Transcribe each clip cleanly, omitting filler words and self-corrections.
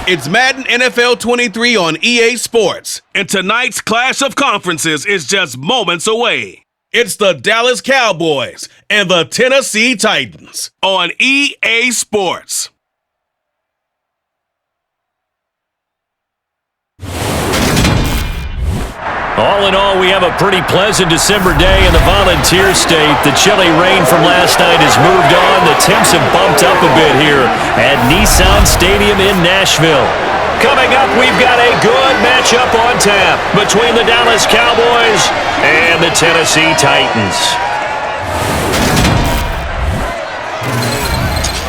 It's Madden NFL 23 on EA Sports, and tonight's clash of conferences is just moments away. It's the Dallas Cowboys and the Tennessee Titans on EA Sports. All in all, we have a pretty pleasant December day in the Volunteer State. The chilly rain from last night has moved on. The temps have bumped up a bit here at Nissan Stadium in Nashville. Coming up, we've got a good matchup on tap between the Dallas Cowboys and the Tennessee Titans.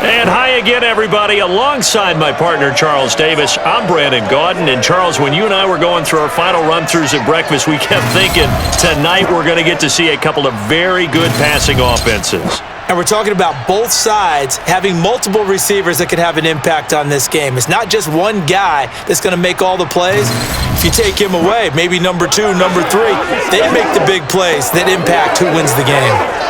And hi again, everybody. Alongside my partner, Charles Davis, I'm Brandon Gaudin. And Charles, when you and I were going through our final run-throughs at breakfast, we kept thinking tonight we're going to get to see a couple of very good passing offenses. And we're talking about both sides having multiple receivers that could have an impact on this game. It's not just one guy that's going to make all the plays. If you take him away, maybe number 2, number 3, they make the big plays that impact who wins the game.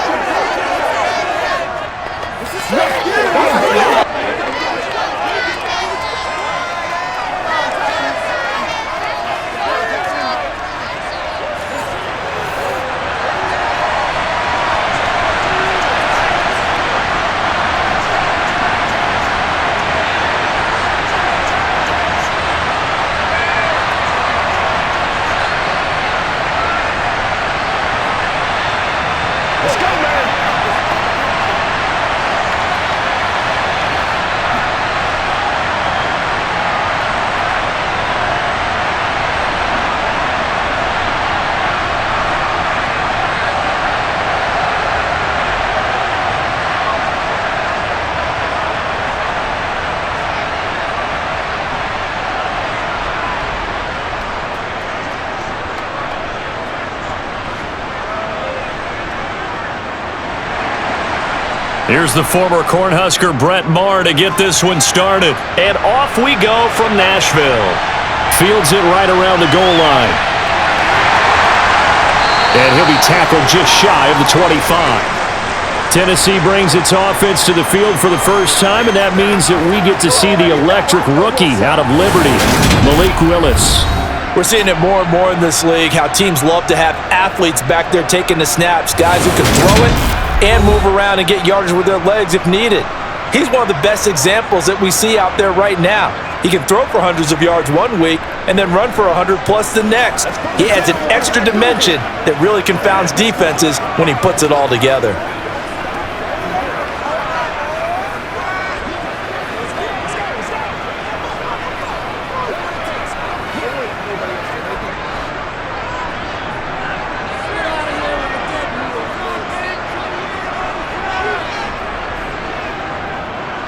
Here's the former Cornhusker Brett Maher to get this one started. And off we go from Nashville. Fields it right around the goal line. And he'll be tackled just shy of the 25. Tennessee brings its offense to the field for the first time, and that means that we get to see the electric rookie out of Liberty, Malik Willis. We're seeing it more and more in this league, how teams love to have athletes back there taking the snaps, guys who can throw it and move around and get yardage with their legs if needed. He's one of the best examples that we see out there right now. He can throw for hundreds of yards one week and then run for 100+ the next. He adds an extra dimension that really confounds defenses when he puts it all together.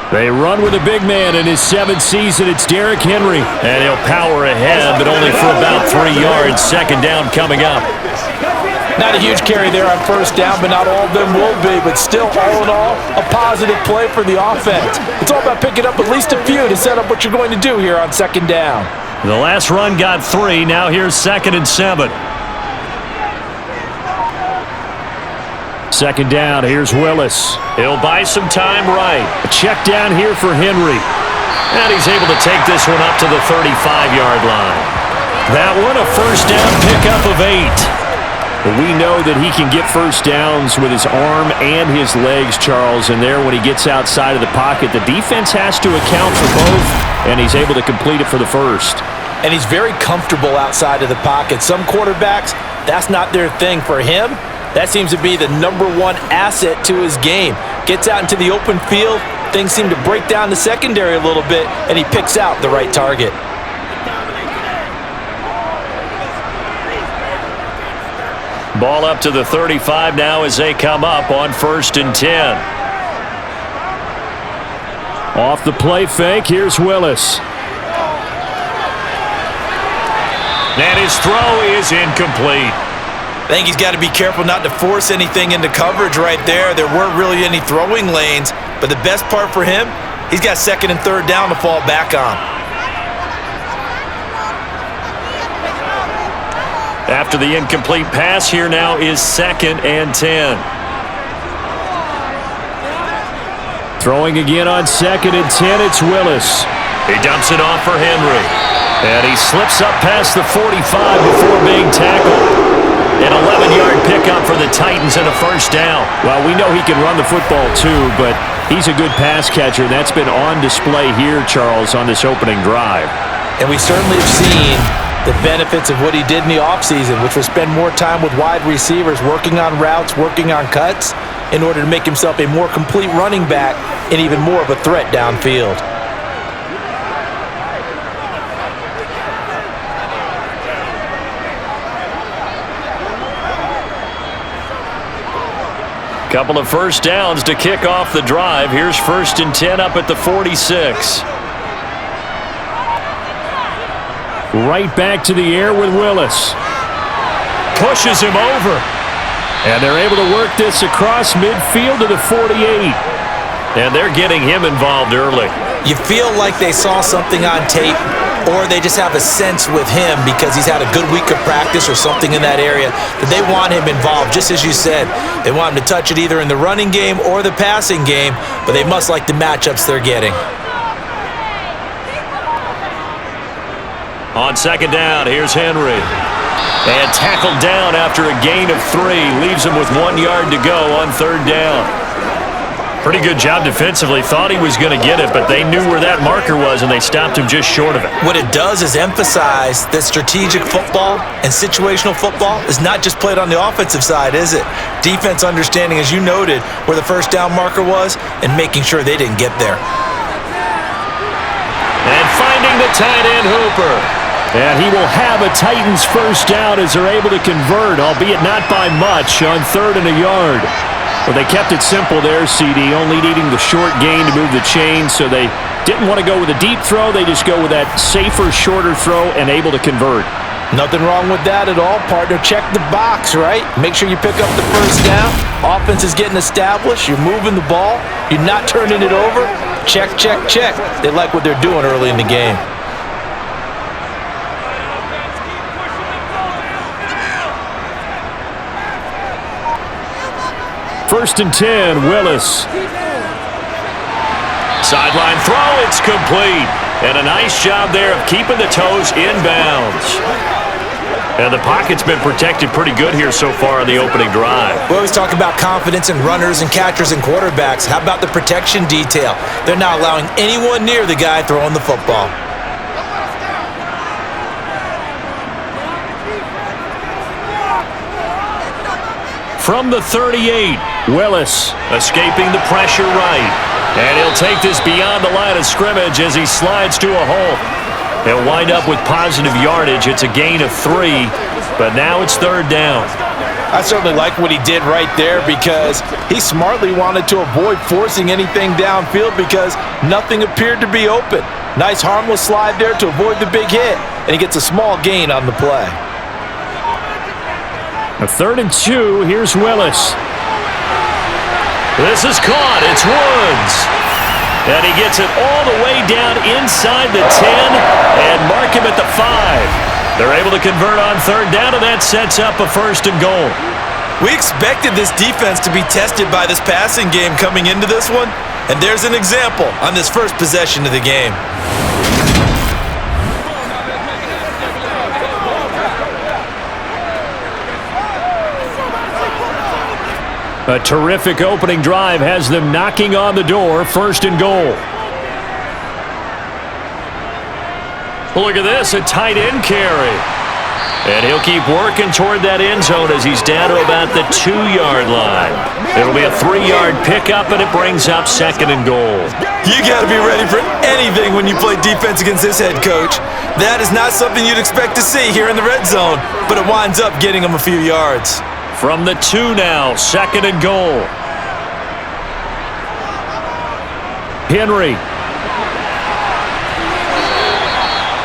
They run with a big man in his 7th season. It's Derrick Henry. And he'll power ahead, but only for about 3 yards. Second down coming up. Not a huge carry there on first down, but not all of them will be. But still, all in all, a positive play for the offense. It's all about picking up at least a few to set up what you're going to do here on second down. The last run got 3. Now here's 2nd and 7. Second down, here's Willis. He'll buy some time right. A check down here for Henry. And he's able to take this one up to the 35-yard line. That one, a first down pickup of 8. But we know that he can get first downs with his arm and his legs, Charles. And there, when he gets outside of the pocket, the defense has to account for both, and he's able to complete it for the first. And he's very comfortable outside of the pocket. Some quarterbacks, that's not their thing. For him, that seems to be the #1 asset to his game. Gets out into the open field, things seem to break down the secondary a little bit, and he picks out the right target. Ball up to the 35 now as they come up on 1st and 10. Off the play fake, here's Willis. And his throw is incomplete. I think he's got to be careful not to force anything into coverage right there. There weren't really any throwing lanes, but the best part for him, he's got 2nd and 3rd down to fall back on. After the incomplete pass, here now is 2nd and 10. Throwing again on 2nd and 10, it's Willis. He dumps it off for Henry. And he slips up past the 45 before being tackled. An 11-yard pickup for the Titans and a first down. Well, we know he can run the football too, but he's a good pass catcher. That's been on display here, Charles, on this opening drive. And we certainly have seen the benefits of what he did in the offseason, which was spend more time with wide receivers, working on routes, working on cuts, in order to make himself a more complete running back and even more of a threat downfield. Couple of first downs to kick off the drive. Here's 1st and 10 up at the 46. Right back to the air with Willis. Pushes him over. And they're able to work this across midfield to the 48. And they're getting him involved early. You feel like they saw something on tape, or they just have a sense with him because he's had a good week of practice or something in that area that they want him involved, just as you said. They want him to touch it either in the running game or the passing game, but they must like the matchups they're getting. On 2nd down, here's Henry. And tackled down after a gain of 3. Leaves him with 1 yard to go on 3rd down. Pretty good job defensively. Thought he was going to get it, but they knew where that marker was, and they stopped him just short of it. What it does is emphasize that strategic football and situational football is not just played on the offensive side, is it? Defense understanding, as you noted, where the first down marker was and making sure they didn't get there. And finding the tight end, Hooper. And he will have a Titans first down as they're able to convert, albeit not by much, on 3rd and a yard. Well, they kept it simple there, CD, only needing the short gain to move the chain, so they didn't want to go with a deep throw. They just go with that safer, shorter throw and able to convert. Nothing wrong with that at all, partner. Check the box, right? Make sure you pick up the first down. Offense is getting established. You're moving the ball. You're not turning it over. Check, check, check. They like what they're doing early in the game. First and 10, Willis. Sideline throw, it's complete. And a nice job there of keeping the toes inbounds. And the pocket's been protected pretty good here so far on the opening drive. We always talk about confidence in runners and catchers and quarterbacks. How about the protection detail? They're not allowing anyone near the guy throwing the football. From the 38, Willis escaping the pressure right. And he'll take this beyond the line of scrimmage as he slides to a hole. He'll wind up with positive yardage. It's a gain of 3, but now it's 3rd down. I certainly like what he did right there because he smartly wanted to avoid forcing anything downfield because nothing appeared to be open. Nice harmless slide there to avoid the big hit, and he gets a small gain on the play. A 3rd and 2, here's Willis. This is caught, it's Woods. And he gets it all the way down inside the 10 and mark him at the 5. They're able to convert on 3rd down, and that sets up a 1st and goal. We expected this defense to be tested by this passing game coming into this one, and there's an example on this first possession of the game. A terrific opening drive has them knocking on the door, 1st and goal. Look at this, a tight end carry. And he'll keep working toward that end zone as he's down to about the 2-yard line. It'll be a 3-yard pickup, and it brings up 2nd and goal. You got to be ready for anything when you play defense against this head coach. That is not something you'd expect to see here in the red zone, but it winds up getting him a few yards. From the 2 now, 2nd and goal. Henry.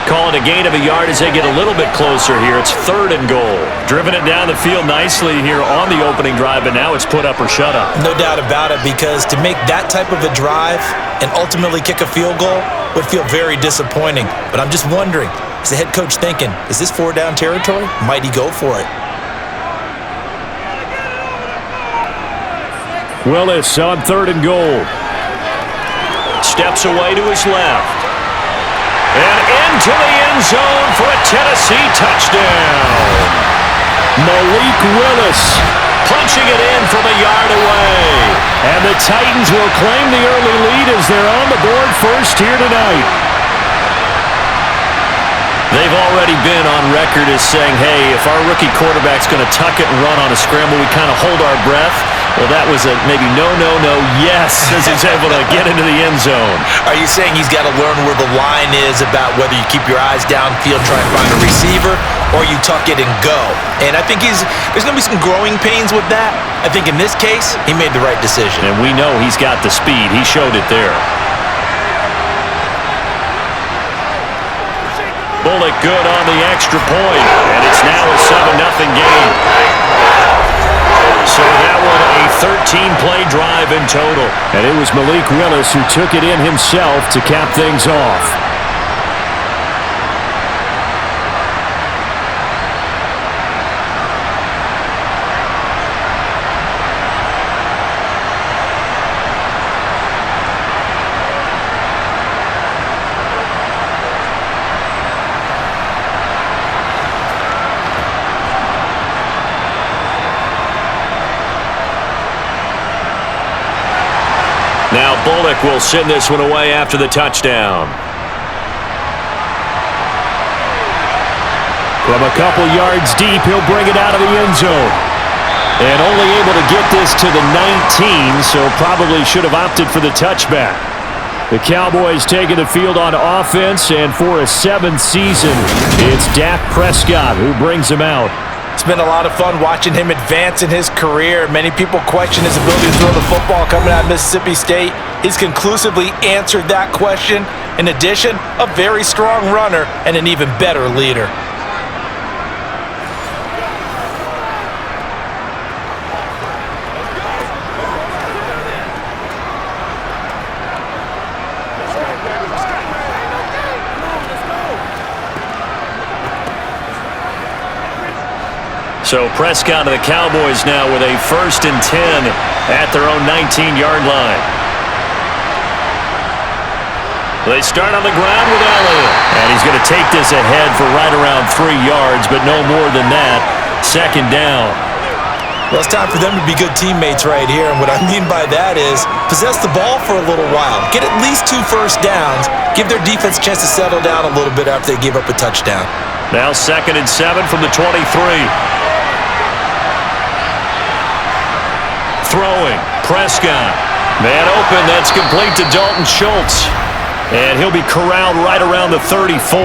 Calling a gain of a yard as they get a little bit closer here. It's 3rd and goal. Driven it down the field nicely here on the opening drive, and now it's put up or shut up. No doubt about it, because to make that type of a drive and ultimately kick a field goal would feel very disappointing. But I'm just wondering, is the head coach thinking, is this 4-down territory? Might he go for it? Willis on 3rd and goal. Steps away to his left. And into the end zone for a Tennessee touchdown. Malik Willis Punching it in from a yard away. And the Titans will claim the early lead as they're on the board first here tonight. They've already been on record as saying, hey, if our rookie quarterback's going to tuck it and run on a scramble, we kind of hold our breath. Well, that was a maybe no, yes, as he's able to get into the end zone. Are you saying he's got to learn where the line is about whether you keep your eyes downfield, try and find a receiver, or you tuck it and go? And I think there's going to be some growing pains with that. I think in this case, he made the right decision. And we know he's got the speed. He showed it there. Bullock good on the extra point, and it's now a 7-0 game. So that one a 13-play drive in total. And it was Malik Willis who took it in himself to cap things off. Now Bullock will send this one away after the touchdown. From a couple yards deep, he'll bring it out of the end zone. And only able to get this to the 19, so probably should have opted for the touchback. The Cowboys taking the field on offense, and for a 7th season, it's Dak Prescott who brings him out. It's been a lot of fun watching him advance in his career. Many people question his ability to throw the football coming out of Mississippi State. He's conclusively answered that question. In addition, a very strong runner and an even better leader. So Prescott of the Cowboys now with a 1st and 10 at their own 19-yard line. They start on the ground with Elliott. And he's going to take this ahead for right around 3 yards, but no more than that. 2nd down. Well, it's time for them to be good teammates right here. And what I mean by that is possess the ball for a little while. Get at least 2 first downs. Give their defense a chance to settle down a little bit after they give up a touchdown. Now 2nd and 7 from the 23. Throwing, Prescott. Man open, that's complete to Dalton Schultz. And he'll be corralled right around the 34.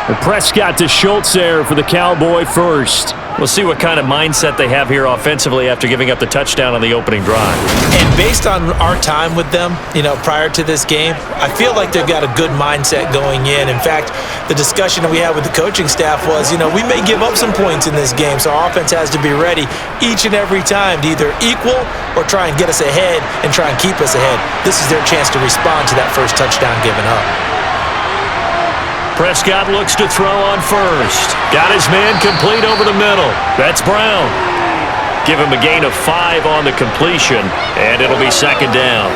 And Prescott to Schultz there for the Cowboy first. We'll see what kind of mindset they have here offensively after giving up the touchdown on the opening drive. And based on our time with them, prior to this game, I feel like they've got a good mindset going in. In fact, the discussion that we had with the coaching staff was, we may give up some points in this game, so our offense has to be ready each and every time to either equal or try and get us ahead and try and keep us ahead. This is their chance to respond to that first touchdown given up. Prescott looks to throw on first. Got his man complete over the middle. That's Brown. Give him a gain of 5 on the completion, and it'll be 2nd down.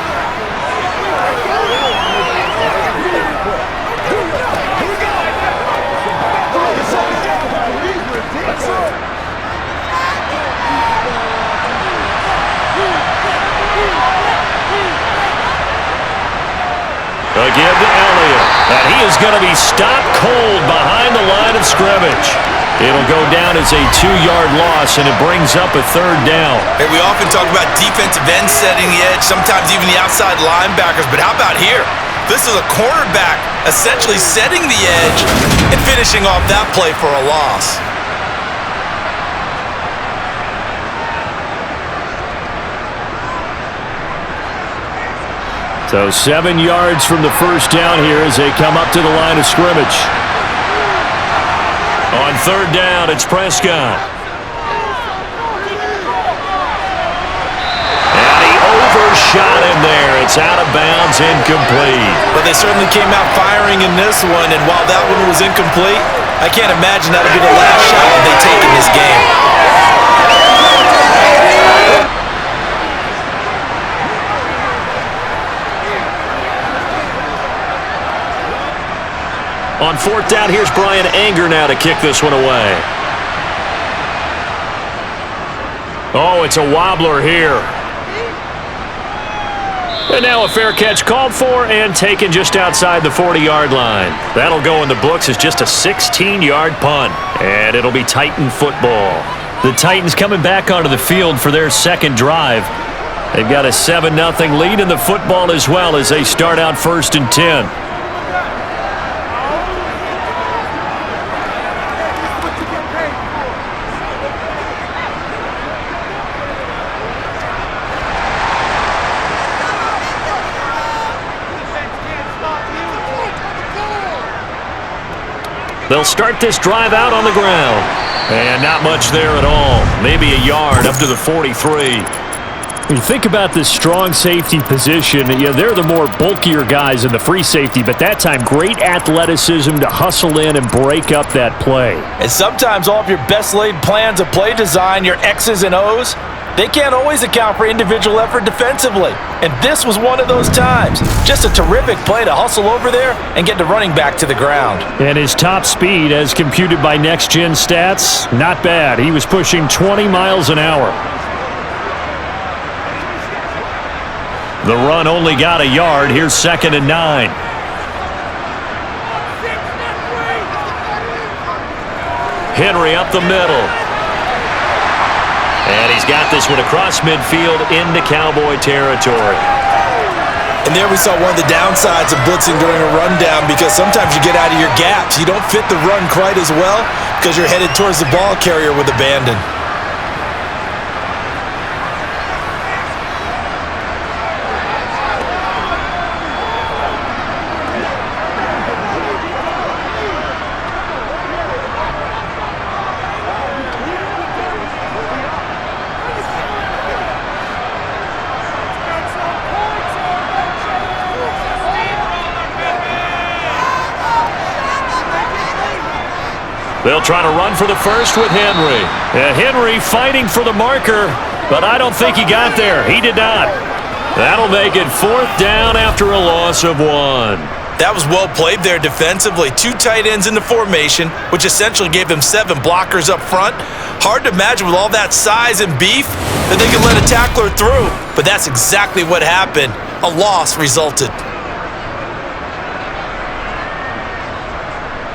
Again to Elliott. And he is going to be stopped cold behind the line of scrimmage. It'll go down as a 2-yard loss, and it brings up a 3rd down. Hey, we often talk about defensive ends setting the edge, sometimes even the outside linebackers, but how about here? This is a cornerback essentially setting the edge and finishing off that play for a loss. So 7 yards from the first down here as they come up to the line of scrimmage. On 3rd down, it's Prescott. And he overshot him there. It's out of bounds, incomplete. But they certainly came out firing in this one, and while that one was incomplete, I can't imagine that'll be the last shot that they take in this game. fourth down, here's Brian Anger now to kick this one away. Oh, it's a wobbler here. And now a fair catch called for and taken just outside the 40-yard line. That'll go in the books as just a 16-yard punt. And it'll be Titan football. The Titans coming back onto the field for their second drive. They've got a 7-0 lead in the football as well as they start out 1st and 10. They'll start this drive out on the ground. And not much there at all. Maybe a yard up to the 43. When you think about this strong safety position, they're the more bulkier guys in the free safety, but that time great athleticism to hustle in and break up that play. And sometimes all of your best laid plans of play design, your X's and O's, they can't always account for individual effort defensively. And this was one of those times. Just a terrific play to hustle over there and get the running back to the ground. And his top speed, as computed by Next Gen Stats, not bad. He was pushing 20 miles an hour. The run only got a yard. Here's 2nd and 9. Henry up the middle. And he's got this one across midfield into Cowboy territory. And there we saw one of the downsides of blitzing during a rundown, because sometimes you get out of your gaps. You don't fit the run quite as well because you're headed towards the ball carrier with abandon. They'll try to run for the first with Henry. Henry fighting for the marker, but I don't think he got there. He did not. That'll make it 4th down after a loss of 1. That was well played there defensively. 2 tight ends in the formation, which essentially gave them 7 blockers up front. Hard to imagine with all that size and beef that they could let a tackler through. But that's exactly what happened. A loss resulted.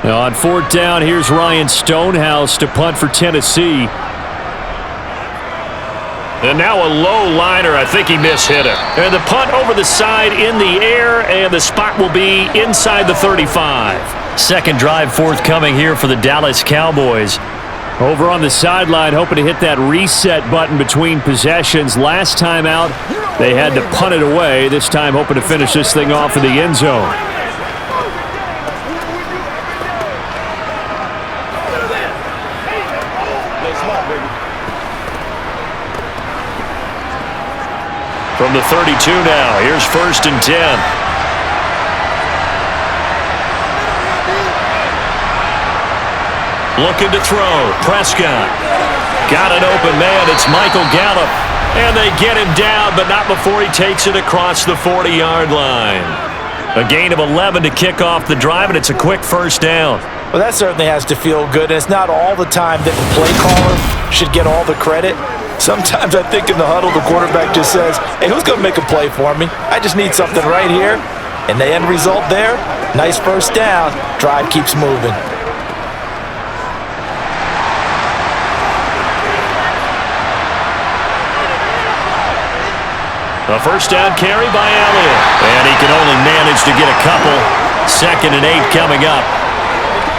Now on 4th down, here's Ryan Stonehouse to punt for Tennessee. And now a low liner. I think he mishit it. And the punt over the side in the air, and the spot will be inside the 35. Second drive forthcoming here for the Dallas Cowboys. Over on the sideline, hoping to hit that reset button between possessions. Last time out, they had to punt it away. This time hoping to finish this thing off in the end zone. From the 32 now, here's 1st and 10. Looking to throw. Prescott. Got an open man. It's Michael Gallup. And they get him down, but not before he takes it across the 40-yard line. A gain of 11 to kick off the drive, and it's a quick 1st down. Well, that certainly has to feel good. And it's not all the time that the play caller should get all the credit. Sometimes I think in the huddle, the quarterback just says, hey, who's going to make a play for me? I just need something right here. And the end result there, nice 1st down. Drive keeps moving. A 1st down carry by Elliott. And he can only manage to get a couple. 2nd and 8 coming up.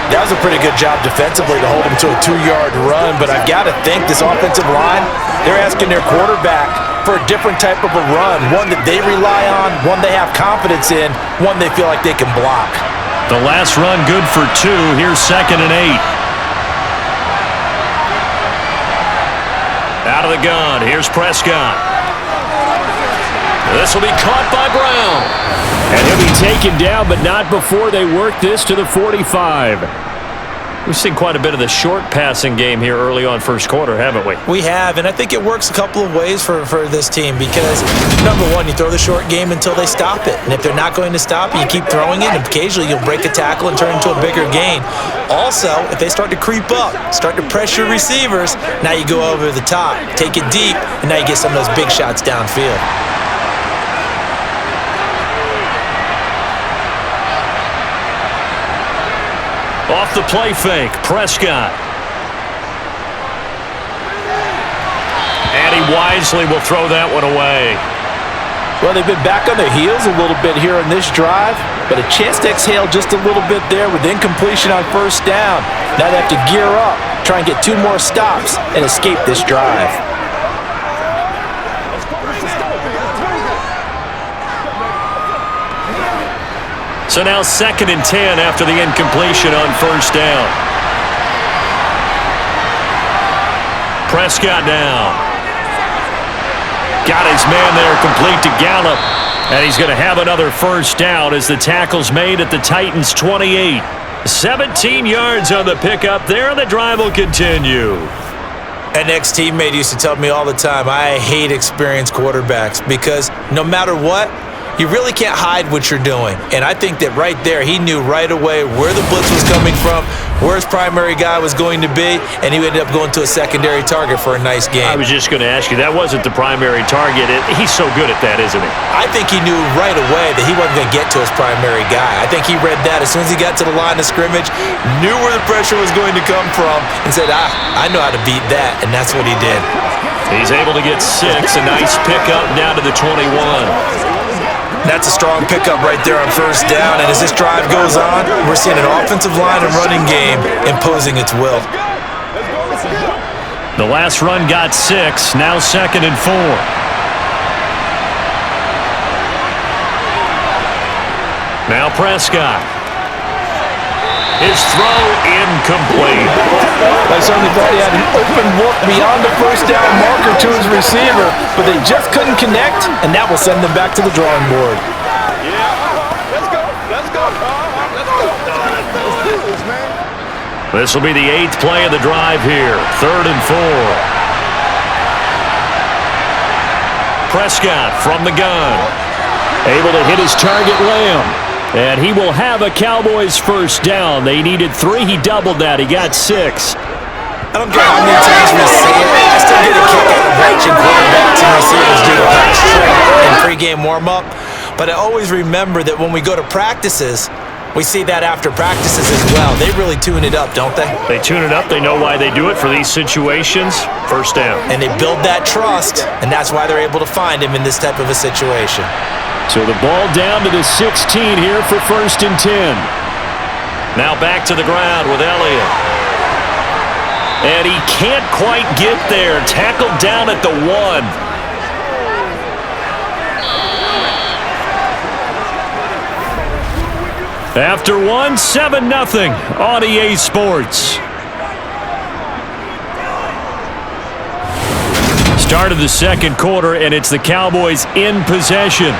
That was a pretty good job defensively to hold him to a 2-yard run, but I've got to think this offensive line, they're asking their quarterback for a different type of a run, one that they rely on, one they have confidence in, one they feel like they can block. The last run good for 2. Here's 2nd and 8. Out of the gun. Here's Prescott. This will be caught by Brown. And he'll be taken down, but not before they work this to the 45. We've seen quite a bit of the short passing game here early on first quarter, haven't we? We have, and I think it works a couple of ways for this team because, number one, you throw the short game until they stop it. And if they're not going to stop it, you keep throwing it, and occasionally you'll break a tackle and turn into a bigger gain. Also, if they start to creep up, start to pressure receivers, now you go over the top, take it deep, and now you get some of those big shots downfield. Off the play fake, Prescott. And he wisely will throw that one away. Well, they've been back on their heels a little bit here on this drive, but a chance to exhale just a little bit there with incompletion on first down. Now they have to gear up, try and get 2 more stops, and escape this drive. So now 2nd and 10 after the incompletion on first down. Prescott now. Got his man there complete to Gallup. And he's going to have another first down as the tackle's made at the Titans' 28. 17 yards on the pickup there, and the drive will continue. An ex-teammate used to tell me all the time, I hate experienced quarterbacks because no matter what, you really can't hide what you're doing. And I think that right there, he knew right away where the blitz was coming from, where his primary guy was going to be, and he ended up going to a secondary target for a nice game. I was just going to ask you, that wasn't the primary target. He's so good at that, isn't he? I think he knew right away that he wasn't going to get to his primary guy. I think he read that as soon as he got to the line of scrimmage, knew where the pressure was going to come from, and said, I know how to beat that, and that's what he did. He's able to get 6, a nice pickup down to the 21. That's a strong pickup right there on first down, and as this drive goes on, we're seeing an offensive line and running game imposing its will. The last run got 6, now 2nd and 4. Now Prescott. His throw incomplete. I certainly thought he had an open look beyond the first down marker to his receiver, but they just couldn't connect, and that will send them back to the drawing board. This will be the 8th play of the drive here. 3rd and 4. Prescott from the gun. Able to hit his target, Lamb. And he will have a Cowboys first down. They needed 3. He doubled that. He got 6. I don't care how many times we see it. I still get a kick out of watching quarterbacks and receivers do a pass trick in pregame warm-up. But I always remember that when we go to practices, we see that after practices as well. They really tune it up, don't they? They tune it up. They know why they do it for these situations. First down. And they build that trust, and that's why they're able to find him in this type of a situation. So the ball down to the 16 here for 1st and 10. Now back to the ground with Elliott. And he can't quite get there. Tackled down at the 1. After 1, 7-0 on EA Sports. Start of the 2nd quarter, and it's the Cowboys in possession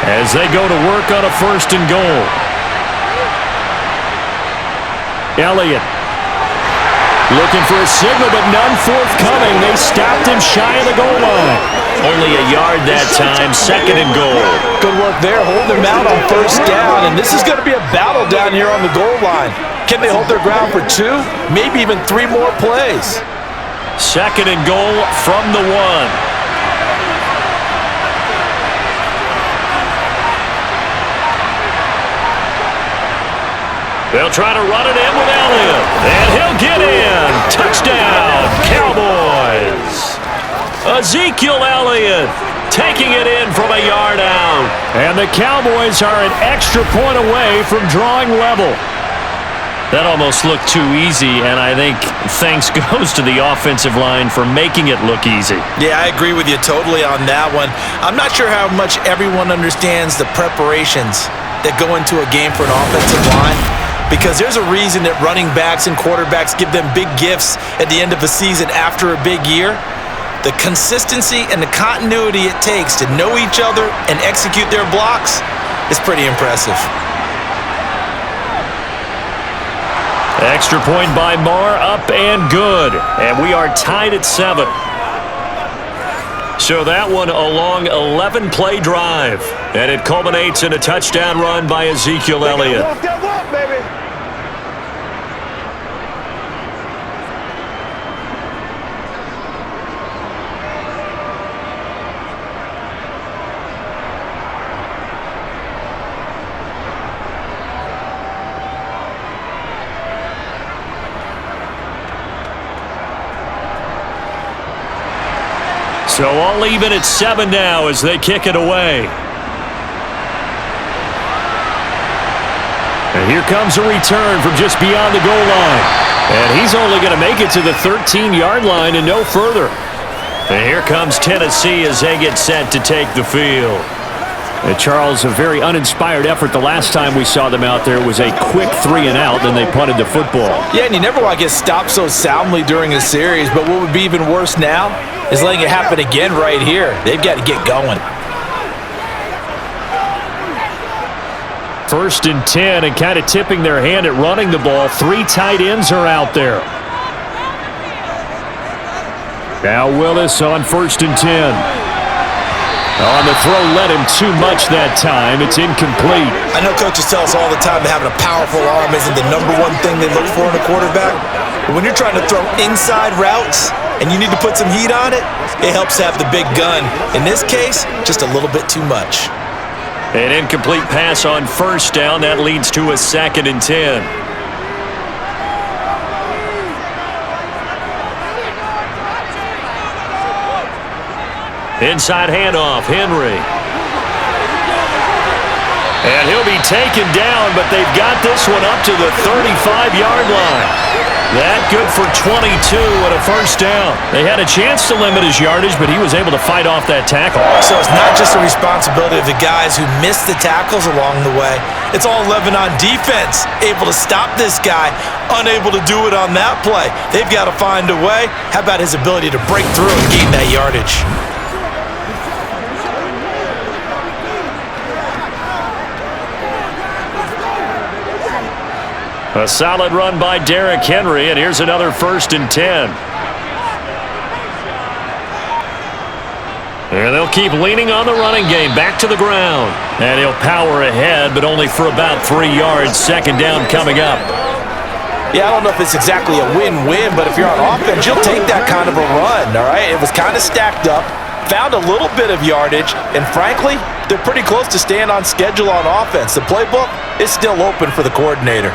as they go to work on a 1st and goal. Elliott looking for a signal, but none forthcoming. They stopped him shy of the goal line. Only a yard that time, 2nd and goal. Good work there, holding them out on first down, and this is going to be a battle down here on the goal line. Can they hold their ground for 2, maybe even 3 more plays? 2nd and goal from the 1. They'll try to run it in with Elliott, and he'll get in. Touchdown, Cowboys. Ezekiel Elliott taking it in from a yard out. And the Cowboys are an extra point away from drawing level. That almost looked too easy, and I think thanks goes to the offensive line for making it look easy. Yeah, I agree with you totally on that one. I'm not sure how much everyone understands the preparations that go into a game for an offensive line, because there's a reason that running backs and quarterbacks give them big gifts at the end of a season after a big year. The consistency and the continuity it takes to know each other and execute their blocks is pretty impressive. Extra point by Marr, up and good. And we are tied at 7. So that one a long 11-play drive. And it culminates in a touchdown run by Ezekiel Elliott. So all even at 7 now as they kick it away. And here comes a return from just beyond the goal line. And he's only going to make it to the 13-yard line and no further. And here comes Tennessee as they get set to take the field. And Charles, a very uninspired effort the last time we saw them out there. It was a quick 3-and-out, then they punted the football. Yeah, and you never want to get stopped so soundly during a series, but what would be even worse now is letting it happen again right here. They've got to get going. 1st and 10, and kind of tipping their hand at running the ball. 3 tight ends are out there. Now Willis on 1st and 10. On the throw, led him too much that time. It's incomplete. I know coaches tell us all the time that having a powerful arm isn't the #1 thing they look for in a quarterback. But when you're trying to throw inside routes and you need to put some heat on it, it helps to have the big gun. In this case, just a little bit too much. An incomplete pass on 1st down. That leads to a 2nd and 10. Inside handoff, Henry. And he'll be taken down, but they've got this one up to the 35-yard line. That good for 22 and a 1st down. They had a chance to limit his yardage, but he was able to fight off that tackle. So it's not just the responsibility of the guys who missed the tackles along the way. It's all 11 on defense, able to stop this guy, unable to do it on that play. They've got to find a way. How about his ability to break through and gain that yardage? A solid run by Derrick Henry, and here's another 1st and 10. And they'll keep leaning on the running game, back to the ground. And he'll power ahead, but only for about 3 yards. 2nd down coming up. Yeah, I don't know if it's exactly a win-win, but if you're on offense, you'll take that kind of a run, all right? It was kind of stacked up, found a little bit of yardage, and frankly, they're pretty close to staying on schedule on offense. The playbook is still open for the coordinator.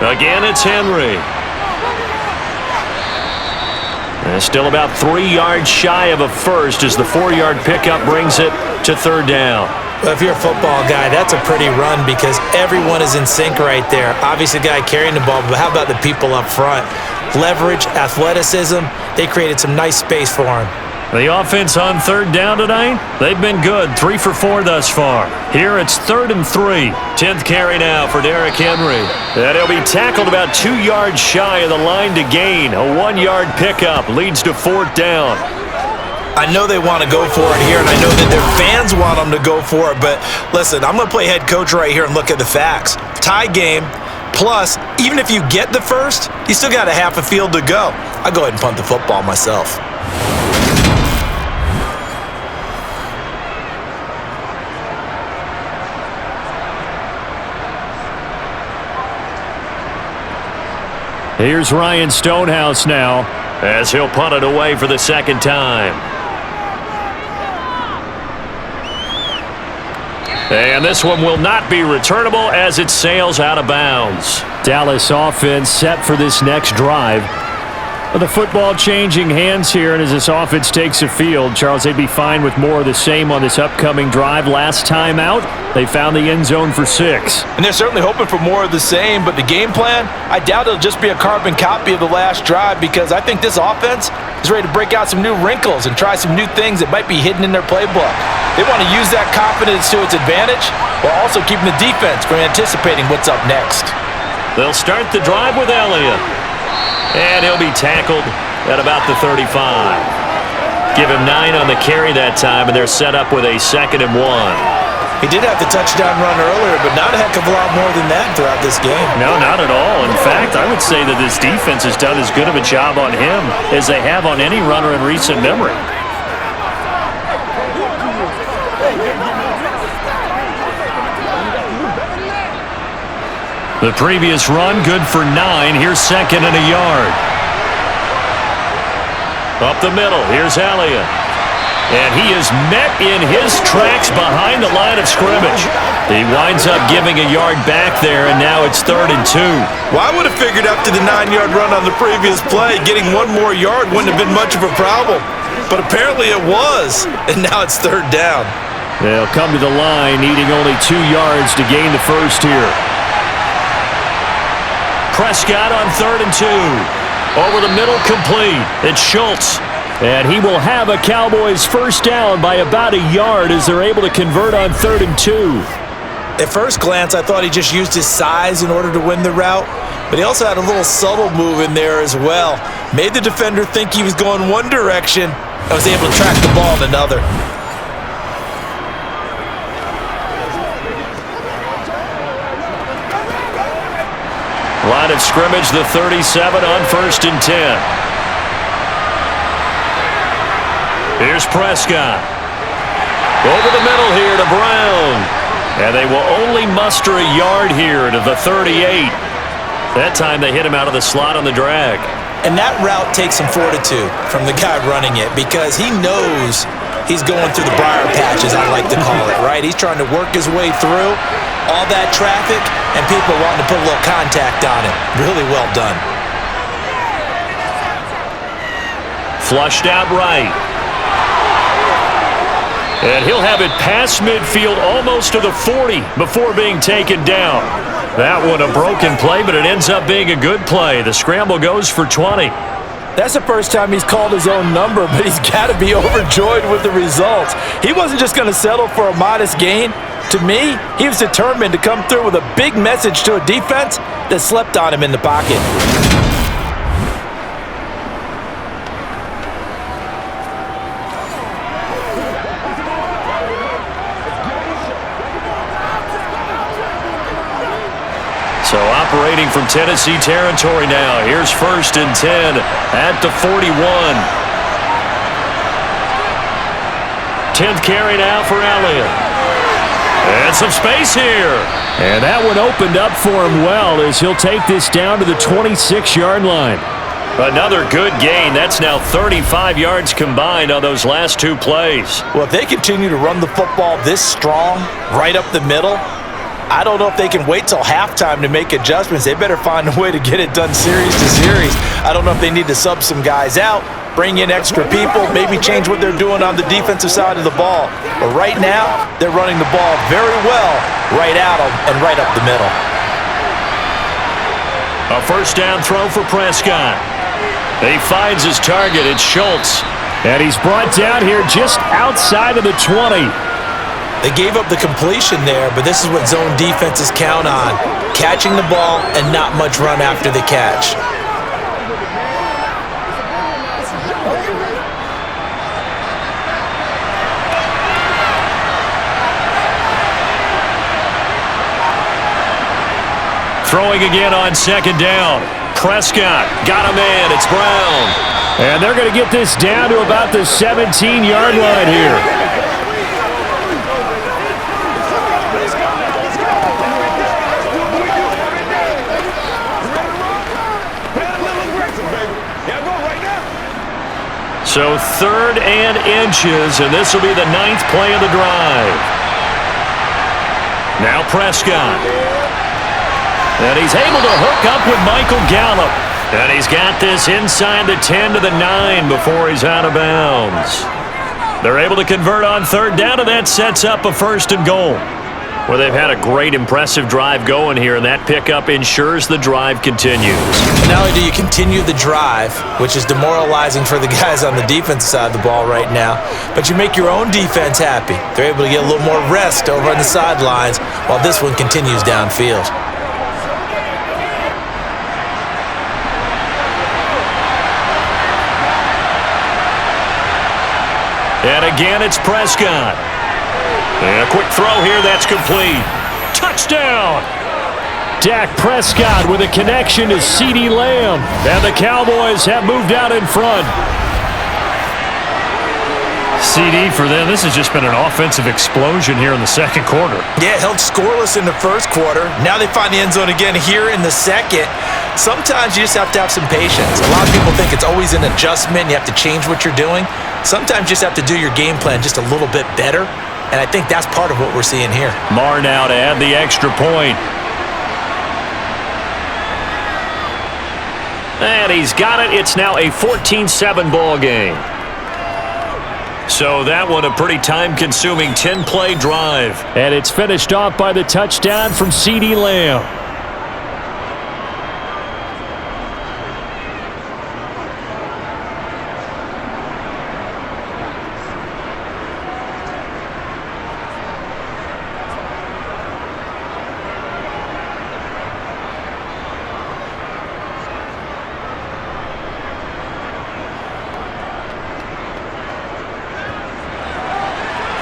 Again, it's Henry. And still about 3 yards shy of a first as the 4-yard pickup brings it to 3rd down. Well, if you're a football guy, that's a pretty run because everyone is in sync right there. Obviously, the guy carrying the ball, but how about the people up front? Leverage, athleticism, they created some nice space for him. The offense on 3rd down tonight, they've been good. 3 for 4 thus far. Here it's 3rd and 3. 10th carry now for Derrick Henry. And he'll be tackled about 2 yards shy of the line to gain. A 1-yard pickup leads to 4th down. I know they want to go for it here, and I know that their fans want them to go for it, but listen, I'm going to play head coach right here and look at the facts. Tie game, plus, even if you get the first, you still got a half a field to go. I go ahead and punt the football myself. Here's Ryan Stonehouse now as he'll punt it away for the 2nd time. And this one will not be returnable as it sails out of bounds. Dallas offense set for this next drive. But the football changing hands here, and as this offense takes the field, Charles, they'd be fine with more of the same on this upcoming drive. Last time out, they found the end zone for 6. And they're certainly hoping for more of the same, but the game plan, I doubt it'll just be a carbon copy of the last drive because I think this offense is ready to break out some new wrinkles and try some new things that might be hidden in their playbook. They want to use that confidence to its advantage while also keeping the defense from anticipating what's up next. They'll start the drive with Elliott. And he'll be tackled at about the 35. Give him 9 on the carry that time, and they're set up with a 2nd and 1. He did have the touchdown run earlier, but not a heck of a lot more than that throughout this game. No, not at all. In fact, I would say that this defense has done as good of a job on him as they have on any runner in recent memory. The previous run, good for 9. Here's 2nd and a yard. Up the middle, here's Elliott. And he is met in his tracks behind the line of scrimmage. He winds up giving a yard back there, and now it's 3rd and 2. Well, I would have figured after the 9-yard run on the previous play, getting one more yard wouldn't have been much of a problem. But apparently it was, and now it's 3rd down. They'll come to the line, needing only 2 yards to gain the first here. Prescott on 3rd and 2. Over the middle, complete. It's Schultz. And he will have a Cowboys first down by about a yard as they're able to convert on 3rd and 2. At first glance, I thought he just used his size in order to win the route, but he also had a little subtle move in there as well. Made the defender think he was going one direction and was able to track the ball in another. Line of scrimmage, the 37 on 1st and 10. Here's Prescott. Over the middle here to Brown. And they will only muster a yard here to the 38. That time they hit him out of the slot on the drag. And that route takes some fortitude from the guy running it because he knows he's going through the briar patch, as I like to call it, right? He's trying to work his way through all that traffic and people wanting to put a little contact on it. Really well done. Flushed out right. And he'll have it past midfield almost to the 40 before being taken down. That one a broken play, but it ends up being a good play. The scramble goes for 20. That's the first time he's called his own number, but he's got to be overjoyed with the results. He wasn't just going to settle for a modest gain. To me, he was determined to come through with a big message to a defense that slept on him in the pocket. So operating from Tennessee territory now. Here's 1st and 10 at the 41. 10th carry now for Elliott. And some space here. And that one opened up for him well as he'll take this down to the 26-yard line. Another good gain. That's now 35 yards combined on those last 2 plays. Well, if they continue to run the football this strong, right up the middle, I don't know if they can wait till halftime to make adjustments. They better find a way to get it done series to series. I don't know if they need to sub some guys out, bring in extra people, maybe change what they're doing on the defensive side of the ball. But right now, they're running the ball very well right at them and right up the middle. A first down throw for Prescott. He finds his target. It's Schultz. And he's brought down here just outside of the 20. They gave up the completion there, but this is what zone defenses count on. Catching the ball and not much run after the catch. Throwing again on 2nd down. Prescott got a man. It's Brown. And they're going to get this down to about the 17-yard line here. So 3rd and inches, and this will be the 9th play of the drive. Now Prescott. And he's able to hook up with Michael Gallup. And he's got this inside the 10 to the 9 before he's out of bounds. They're able to convert on 3rd down, and that sets up a 1st and goal. Well, they've had a great, impressive drive going here, and that pickup ensures the drive continues. And not only do you continue the drive, which is demoralizing for the guys on the defensive side of the ball right now, but you make your own defense happy. They're able to get a little more rest over on the sidelines while this one continues downfield. And again, it's Prescott. And a quick throw here, that's complete. Touchdown! Dak Prescott with a connection to CeeDee Lamb. And the Cowboys have moved out in front. CD for them, this has just been an offensive explosion here in the second quarter. Yeah, held scoreless in the first quarter. Now they find the end zone again here in the second. Sometimes you just have to have some patience. A lot of people think it's always an adjustment. You have to change what you're doing. Sometimes you just have to do your game plan just a little bit better. And I think that's part of what we're seeing here. Marr now to add the extra point. And he's got it. It's now a 14-7 ball game. So that one a pretty time-consuming 10-play drive. And it's finished off by the touchdown from CeeDee Lamb.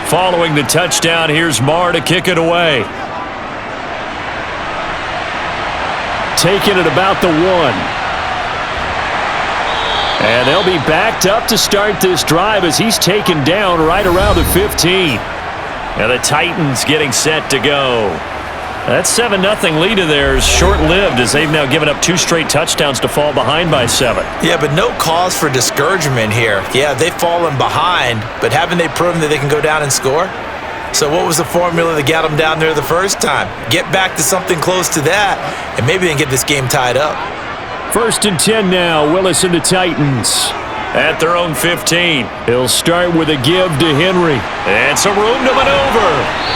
Following the touchdown, here's Marr to kick it away. Taking it about the 1. And they'll be backed up to start this drive as he's taken down right around the 15. And the Titans getting set to go. That 7-0 lead of theirs short-lived as they've now given up 2 straight touchdowns to fall behind by 7. Yeah, but no cause for discouragement here. Yeah, they've fallen behind, but haven't they proven that they can go down and score? So what was the formula that got them down there the first time? Get back to something close to that, and maybe they can get this game tied up. 1st and 10 now, Willis and the Titans. At their own 15. He'll start with a give to Henry. And some room to maneuver.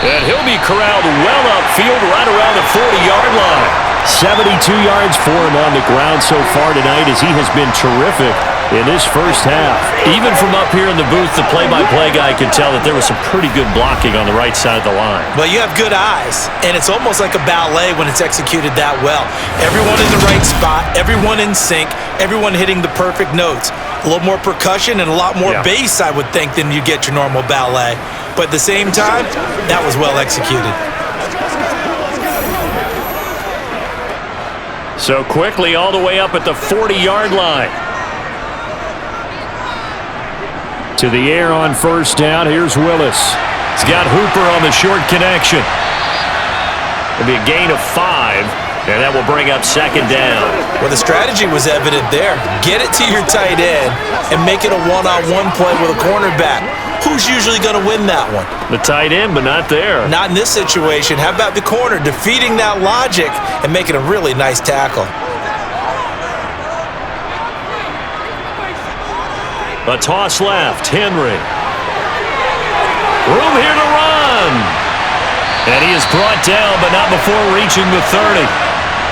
And he'll be corralled well upfield right around the 40-yard line. 72 yards for him on the ground so far tonight as he has been terrific in this first half. Even from up here in the booth, the play-by-play guy could tell that there was some pretty good blocking on the right side of the line. Well, you have good eyes, and it's almost like a ballet when it's executed that well. Everyone in the right spot, everyone in sync, everyone hitting the perfect notes. A little more percussion and a lot more bass, I would think, than you get your normal ballet. But at the same time, that was well executed. So quickly all the way up at the 40-yard line. To the air on first down, here's Willis. He's got Hooper on the short connection. It'll be a gain of 5. And that will bring up second down. Well, the strategy was evident there. Get it to your tight end and make it a one-on-one play with a cornerback. Who's usually going to win that one? The tight end, but not there. Not in this situation. How about the corner defeating that logic and making a really nice tackle? A toss left. Henry. Room here to run. And he is brought down, but not before reaching the 30.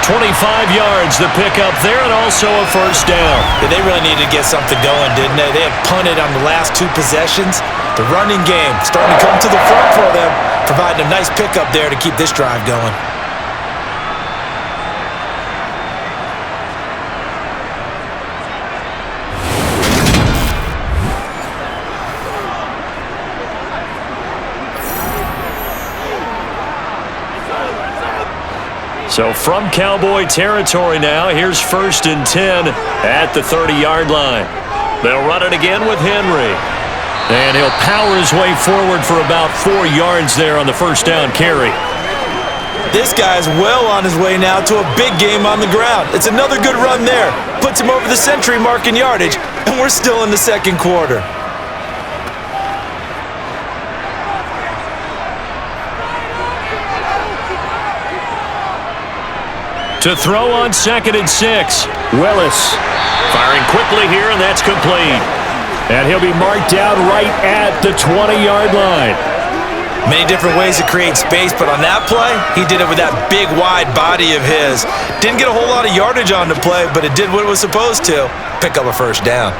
25 yards the pickup there, and also a first down. Yeah, they really needed to get something going, didn't they? They had punted on the last 2 possessions. The running game starting to come to the front for them, providing a nice pickup there to keep this drive going. So from Cowboy territory now, here's 1st and 10 at the 30-yard line. They'll run it again with Henry. And he'll power his way forward for about 4 yards there on the first down carry. This guy's well on his way now to a big game on the ground. It's another good run there. Puts him over the century mark in yardage, and we're still in the second quarter. To throw on 2nd and 6. Willis firing quickly here, and that's complete. And he'll be marked down right at the 20-yard line. Many different ways to create space, but on that play, he did it with that big, wide body of his. Didn't get a whole lot of yardage on the play, but it did what it was supposed to. Pick up a first down.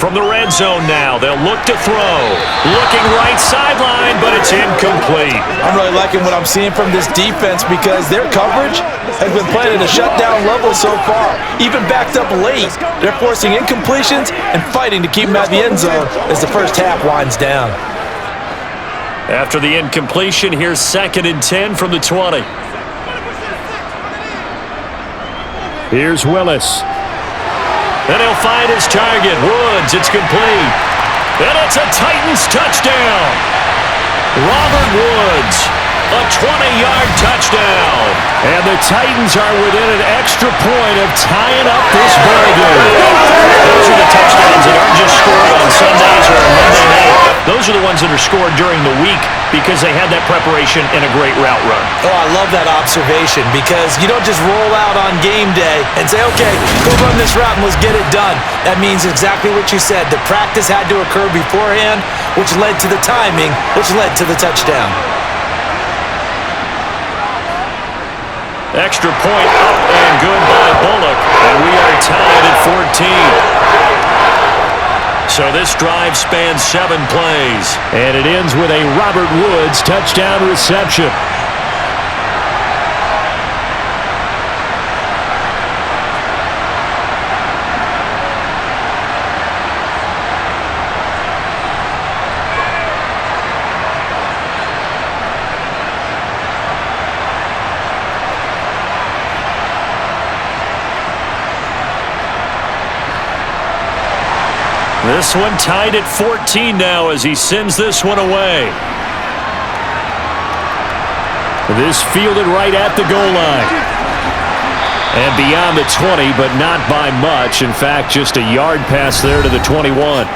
From the red zone now, they'll look to throw. Looking right sideline, but it's incomplete. I'm really liking what I'm seeing from this defense because their coverage has been playing at a shutdown level so far. Even backed up late, they're forcing incompletions and fighting to keep them at the end zone as the first half winds down. After the incompletion, here's 2nd and 10 from the 20. Here's Willis. And he'll find his target. Woods, it's complete. And it's a Titans touchdown. Robert Woods, a 20-yard touchdown. And the Titans are within an extra point of tying up this ball game. Those are the touchdowns that aren't just scored on Sundays or on Monday night. Those are the ones that are scored during the week because they had that preparation and a great route run. Oh, I love that observation because you don't just roll out on game day and say, okay, go run this route and let's get it done. That means exactly what you said. The practice had to occur beforehand, which led to the timing, which led to the touchdown. Extra point up and good by Bullock, and we are tied at 14. So this drive spans 7 plays. And it ends with a Robert Woods touchdown reception. This one tied at 14 now as he sends this one away. This fielded right at the goal line. And beyond the 20, but not by much. In fact, just a yard pass there to the 21.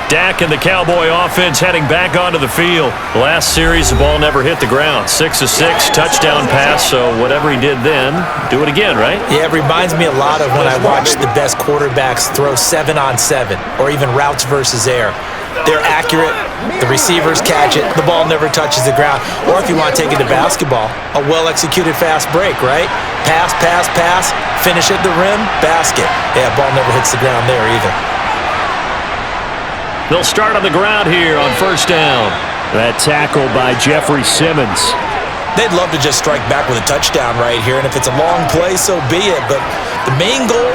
Dak and the Cowboy offense heading back onto the field. Last series, the ball never hit the ground. 6 of 6, touchdown pass, so whatever he did then, do it again, right? Yeah, it reminds me a lot of when I watch the best quarterbacks throw 7-on-7 or even routes versus air. They're accurate, the receivers catch it, the ball never touches the ground. Or if you want to take it to basketball, a well-executed fast break, right? Pass, pass, pass, finish at the rim, basket. Yeah, ball never hits the ground there either. They'll start on the ground here on 1st down. That tackle by Jeffrey Simmons. They'd love to just strike back with a touchdown right here, and if it's a long play, so be it. But the main goal,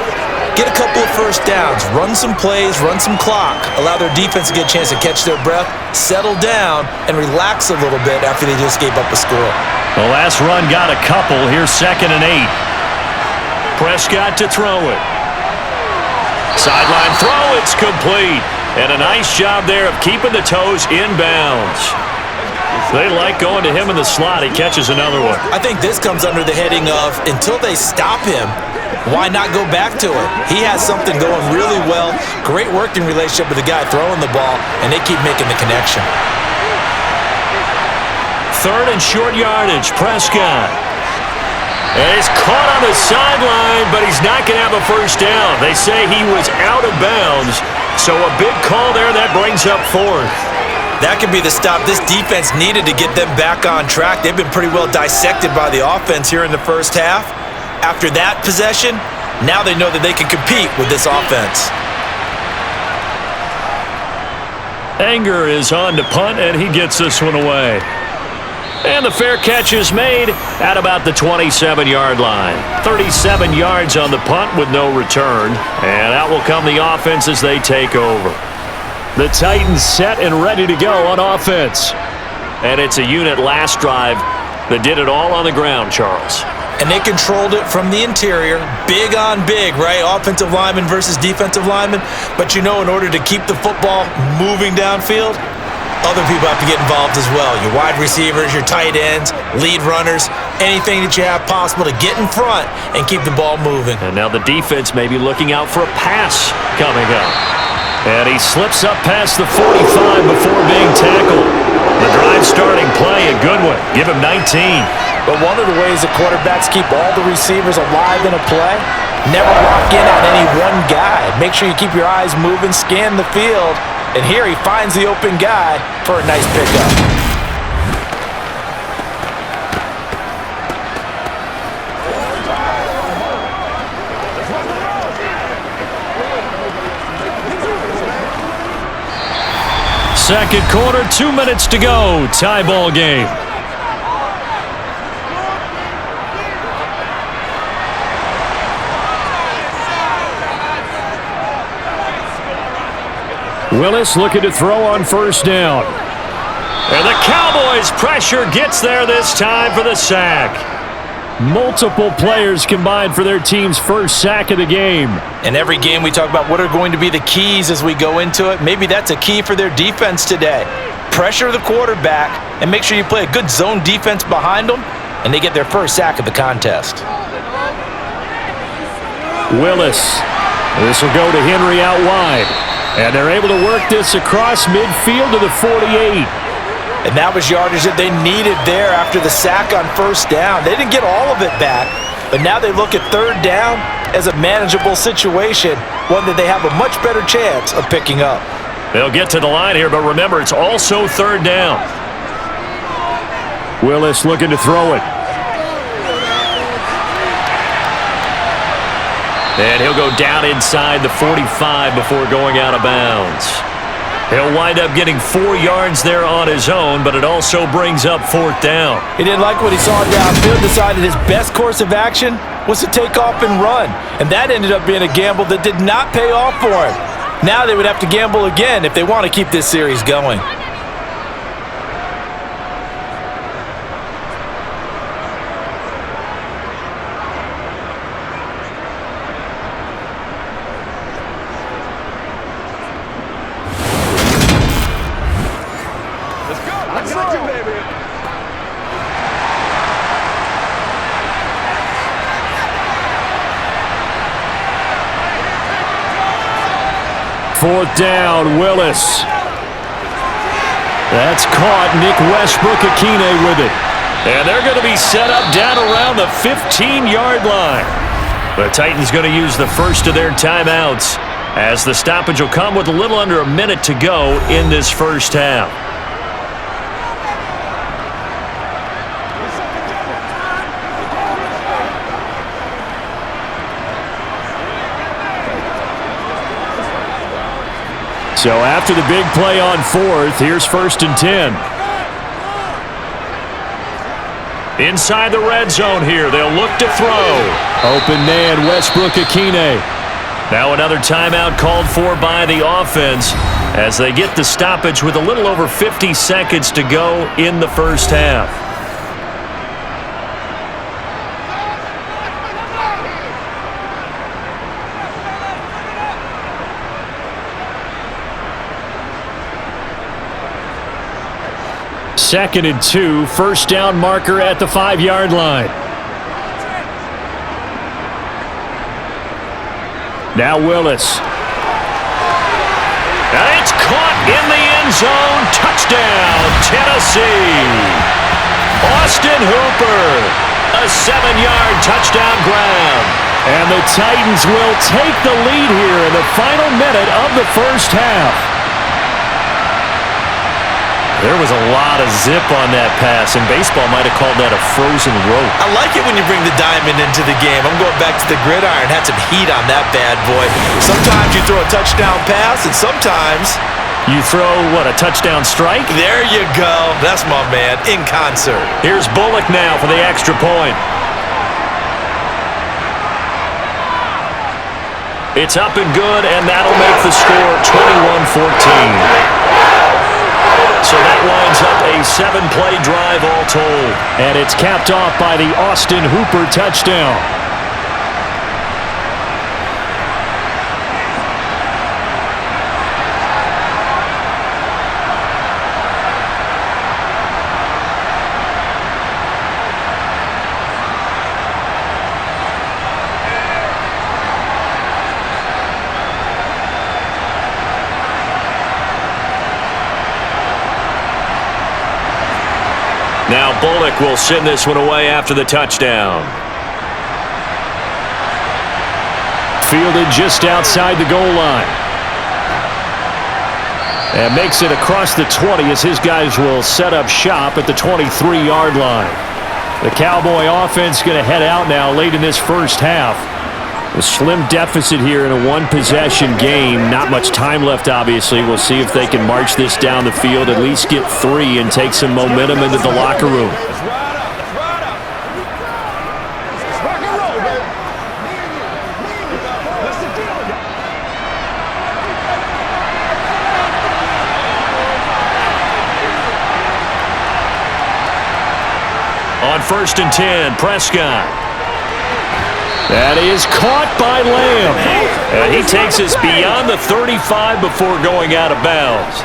get a couple of first downs, run some plays, run some clock, allow their defense to get a chance to catch their breath, settle down, and relax a little bit after they just gave up a score. The last run got a couple. Here's 2nd and 8. Prescott to throw it. Sideline throw, it's complete. And a nice job there of keeping the toes inbounds. They like going to him in the slot. He catches another one. I think this comes under the heading of, until they stop him, why not go back to it? He has something going really well. Great working relationship with the guy throwing the ball, and they keep making the connection. 3rd and short yardage, Prescott. And he's caught on the sideline, but he's not going to have a first down. They say he was out of bounds. So a big call there that brings up 4th. That could be the stop this defense needed to get them back on track. They've been pretty well dissected by the offense here in the first half. After that possession, now they know that they can compete with this offense. Anger is on to punt, and he gets this one away. And the fair catch is made at about the 27-yard line. 37 yards on the punt with no return. And out will come the offense as they take over. The Titans set and ready to go on offense. And it's a unit last drive that did it all on the ground, Charles. And they controlled it from the interior. Big on big, right? Offensive lineman versus defensive lineman. But you know, in order to keep the football moving downfield, other people have to get involved as well. Your wide receivers, your tight ends, lead runners, anything that you have possible to get in front and keep the ball moving. And now the defense may be looking out for a pass coming up. And he slips up past the 45 before being tackled. The drive starting play, a good one. Give him 19. But one of the ways that quarterbacks keep all the receivers alive in a play, never lock in on any one guy. Make sure you keep your eyes moving, scan the field. And here he finds the open guy for a nice pickup. second quarter, 2 minutes to go. Tie ball game. Willis looking to throw on first down. And the Cowboys pressure gets there this time for the sack. Multiple players combined for their team's first sack of the game. In every game we talk about what are going to be the keys as we go into it. Maybe that's a key for their defense today. Pressure the quarterback and make sure you play a good zone defense behind them, and they get their first sack of the contest. Willis. This will go to Henry out wide. And they're able to work this across midfield to the 48. And that was yardage that they needed there after the sack on first down. They didn't get all of it back, but now they look at third down as a manageable situation, one that they have a much better chance of picking up. They'll get to the line here, but remember, it's also third down. Willis looking to throw it. And he'll go down inside the 45 before going out of bounds. He'll wind up getting 4 yards there on his own, but it also brings up fourth down. He didn't like what he saw downfield, decided his best course of action was to take off and run. And that ended up being a gamble that did not pay off for him. Now they would have to gamble again if they want to keep this series going. Fourth down, Willis. That's caught. Nick Westbrook-Akine with it. And they're going to be set up down around the 15-yard line. The Titans going to use the first of their timeouts, as the stoppage will come with a little under a minute to go in this first half. So after the big play on fourth, here's 1st and 10. Inside the red zone here, they'll look to throw. Open man, Westbrook-Akine. Now another timeout called for by the offense as they get the stoppage with a little over 50 seconds to go in the first half. Second and 2, first down marker at the 5-yard line. Now Willis. And it's caught in the end zone. Touchdown, Tennessee. Austin Hooper. A 7-yard touchdown grab. And the Titans will take the lead here in the final minute of the first half. There was a lot of zip on that pass, and baseball might have called that a frozen rope. I like it when you bring the diamond into the game. I'm going back to the gridiron. Had some heat on that bad boy. Sometimes you throw a touchdown pass, and sometimes you throw, what, a touchdown strike? There you go. That's my man, in concert. Here's Bullock now for the extra point. It's up and good, and that'll make the score 21-14. So that winds up a 7-play drive all told. And it's capped off by the Austin Hooper touchdown. Now Bullock will send this one away after the touchdown. Fielded just outside the goal line. And makes it across the 20 as his guys will set up shop at the 23-yard line. The Cowboy offense going to head out now late in this first half. A slim deficit here in a one-possession game. Not much time left, obviously. We'll see if they can march this down the field, at least get 3 and take some momentum into the locker room. On 1st and 10, Prescott. That is caught by Lamb. And he takes us beyond the 35 before going out of bounds.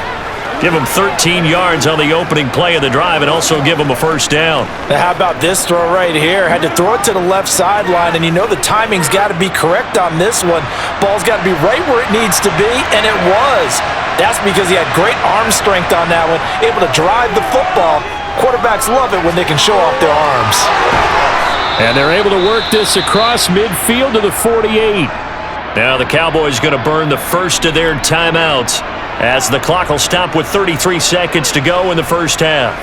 Give him 13 yards on the opening play of the drive and also give him a first down. Now how about this throw right here? Had to throw it to the left sideline, and you know the timing's got to be correct on this one. Ball's got to be right where it needs to be, and it was. That's because he had great arm strength on that one, able to drive the football. Quarterbacks love it when they can show off their arms. And they're able to work this across midfield to the 48. Now the Cowboys going to burn the first of their timeouts as the clock will stop with 33 seconds to go in the first half.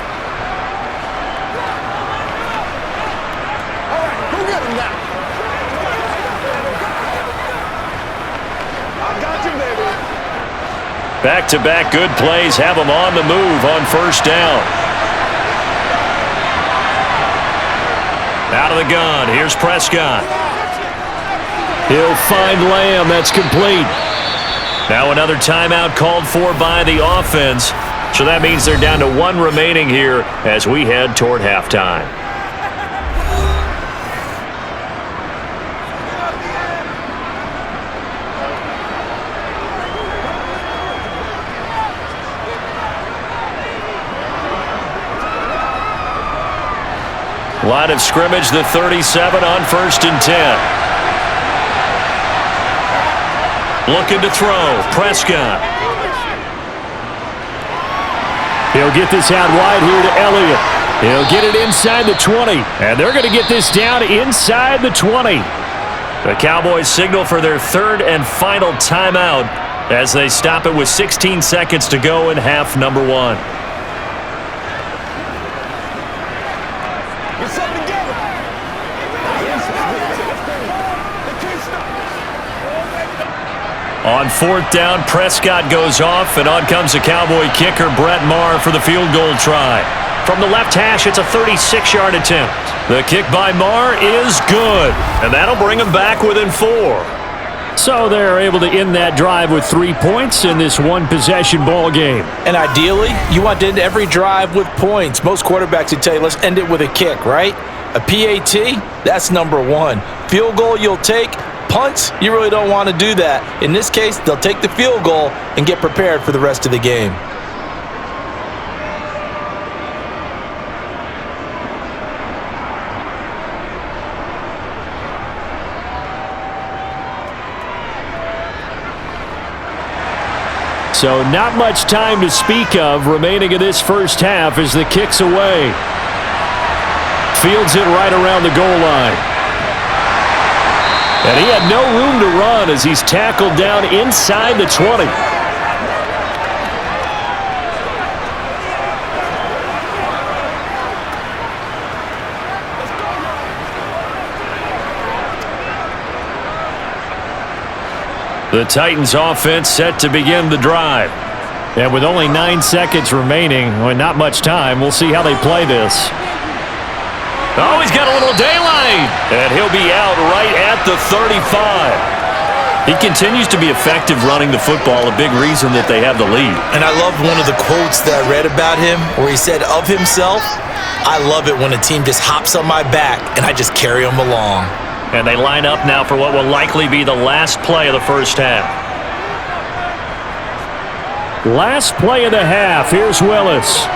Back-to-back good plays have them on the move on first down. Out of the gun, here's Prescott. He'll find Lamb. That's complete. Now another timeout called for by the offense. So that means they're down to 1 remaining here as we head toward halftime. Line of scrimmage, the 37 on 1st and 10. Looking to throw, Prescott. He'll get this out wide here to Elliott. He'll get it inside the 20. And they're going to get this down inside the 20. The Cowboys signal for their 3rd and final timeout as they stop it with 16 seconds to go in half number 1. On 4th down, Prescott goes off, and on comes the Cowboy kicker, Brett Maher, for the field goal try. From the left hash, it's a 36-yard attempt. The kick by Maher is good, and that'll bring them back within 4. So they're able to end that drive with 3 points in this one-possession ball game. And ideally, you want to end every drive with points. Most quarterbacks would tell you, let's end it with a kick, right? A PAT, that's number 1. Field goal you'll take. Punts, you really don't want to do that. In this case, they'll take the field goal and get prepared for the rest of the game. So not much time to speak of remaining in this first half as the kick's away. Fields it right around the goal line. And he had no room to run as he's tackled down inside the 20. The Titans offense set to begin the drive. And with only 9 seconds remaining, well, not much time, we'll see how they play this. Oh, he's got a little daylight. And he'll be out right at the 35. He continues to be effective running the football, a big reason that they have the lead. And I love one of the quotes that I read about him where he said of himself, I love it when a team just hops on my back and I just carry them along. And they line up now for what will likely be the last play of the first half. Last play of the half. Here's Willis.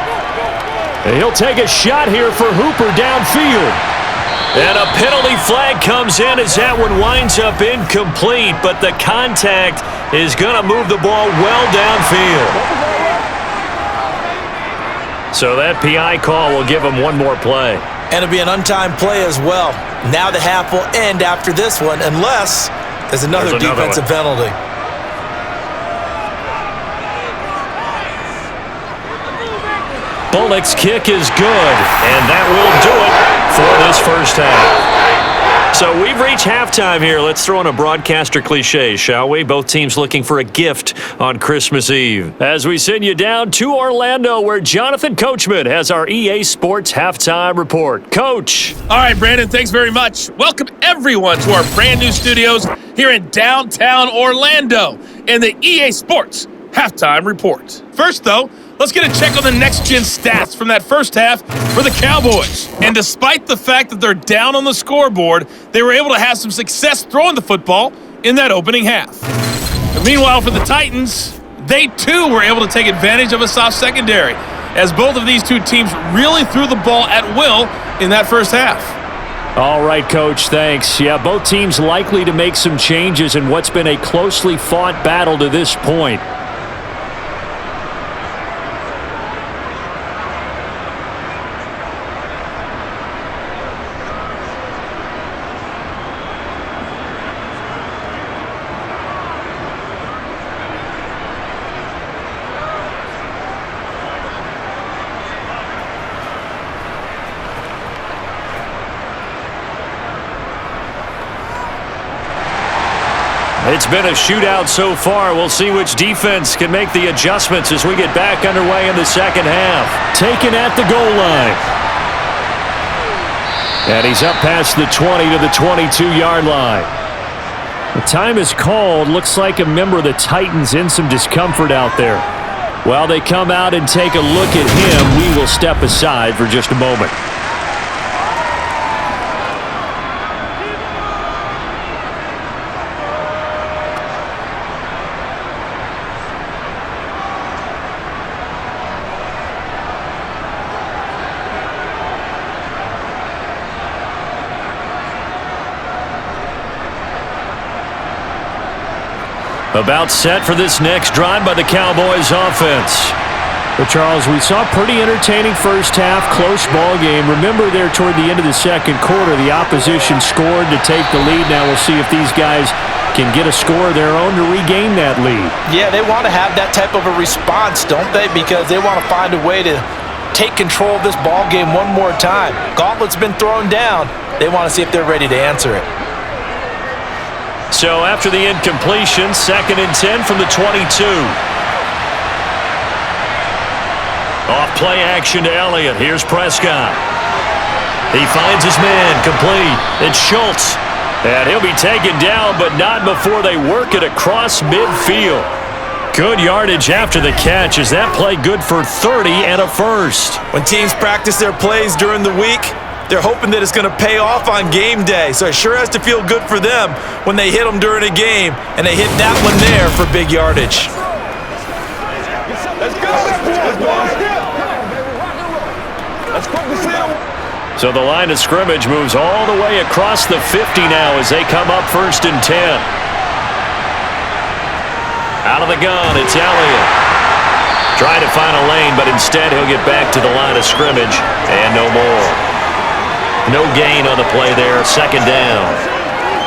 And he'll take a shot here for Hooper downfield. And a penalty flag comes in as that one winds up incomplete, but the contact is going to move the ball well downfield. So that PI call will give him one more play. And it'll be an untimed play as well. Now the half will end after this one unless there's another defensive penalty. Bullock's kick is good, and that will do it for this first half. So we've reached halftime here. Let's throw in a broadcaster cliche, shall we? Both teams looking for a gift on Christmas Eve. As we send you down to Orlando, where Jonathan Coachman has our EA Sports halftime report. Coach. All right, Brandon, thanks very much. Welcome everyone to our brand new studios here in downtown Orlando in the EA Sports halftime report. First, though, let's get a check on the next-gen stats from that first half for the Cowboys. And despite the fact that they're down on the scoreboard, they were able to have some success throwing the football in that opening half. But meanwhile, for the Titans, they too were able to take advantage of a soft secondary, as both of these two teams really threw the ball at will in that first half. All right, Coach, thanks. Yeah, both teams likely to make some changes in what's been a closely fought battle to this point. It's been a shootout so far. We'll see which defense can make the adjustments as we get back underway in the second half. Taken at the goal line. And he's up past the 20 to the 22-yard line. The time is called. Looks like a member of the Titans in some discomfort out there. While they come out and take a look at him, we will step aside for just a moment. About set for this next drive by the Cowboys offense. But Charles, we saw a pretty entertaining first half, close ball game. Remember there toward the end of the second quarter, the opposition scored to take the lead. Now we'll see if these guys can get a score of their own to regain that lead. Yeah, they want to have that type of a response, don't they? Because they want to find a way to take control of this ball game one more time. Gauntlet's been thrown down. They want to see if they're ready to answer it. So after the incompletion, 2nd and 10 from the 22. Off play action to Elliott. Here's Prescott. He finds his man, complete. It's Schultz. And he'll be taken down, but not before they work it across midfield. Good yardage after the catch. Is that play good for 30 and a first? When teams practice their plays during the week, they're hoping that it's going to pay off on game day. So it sure has to feel good for them when they hit them during a game, and they hit that one there for big yardage. So the line of scrimmage moves all the way across the 50 now as they come up 1st and 10. Out of the gun, it's Elliott. Trying to find a lane, but instead he'll get back to the line of scrimmage, and no more. No gain on the play there, 2nd down.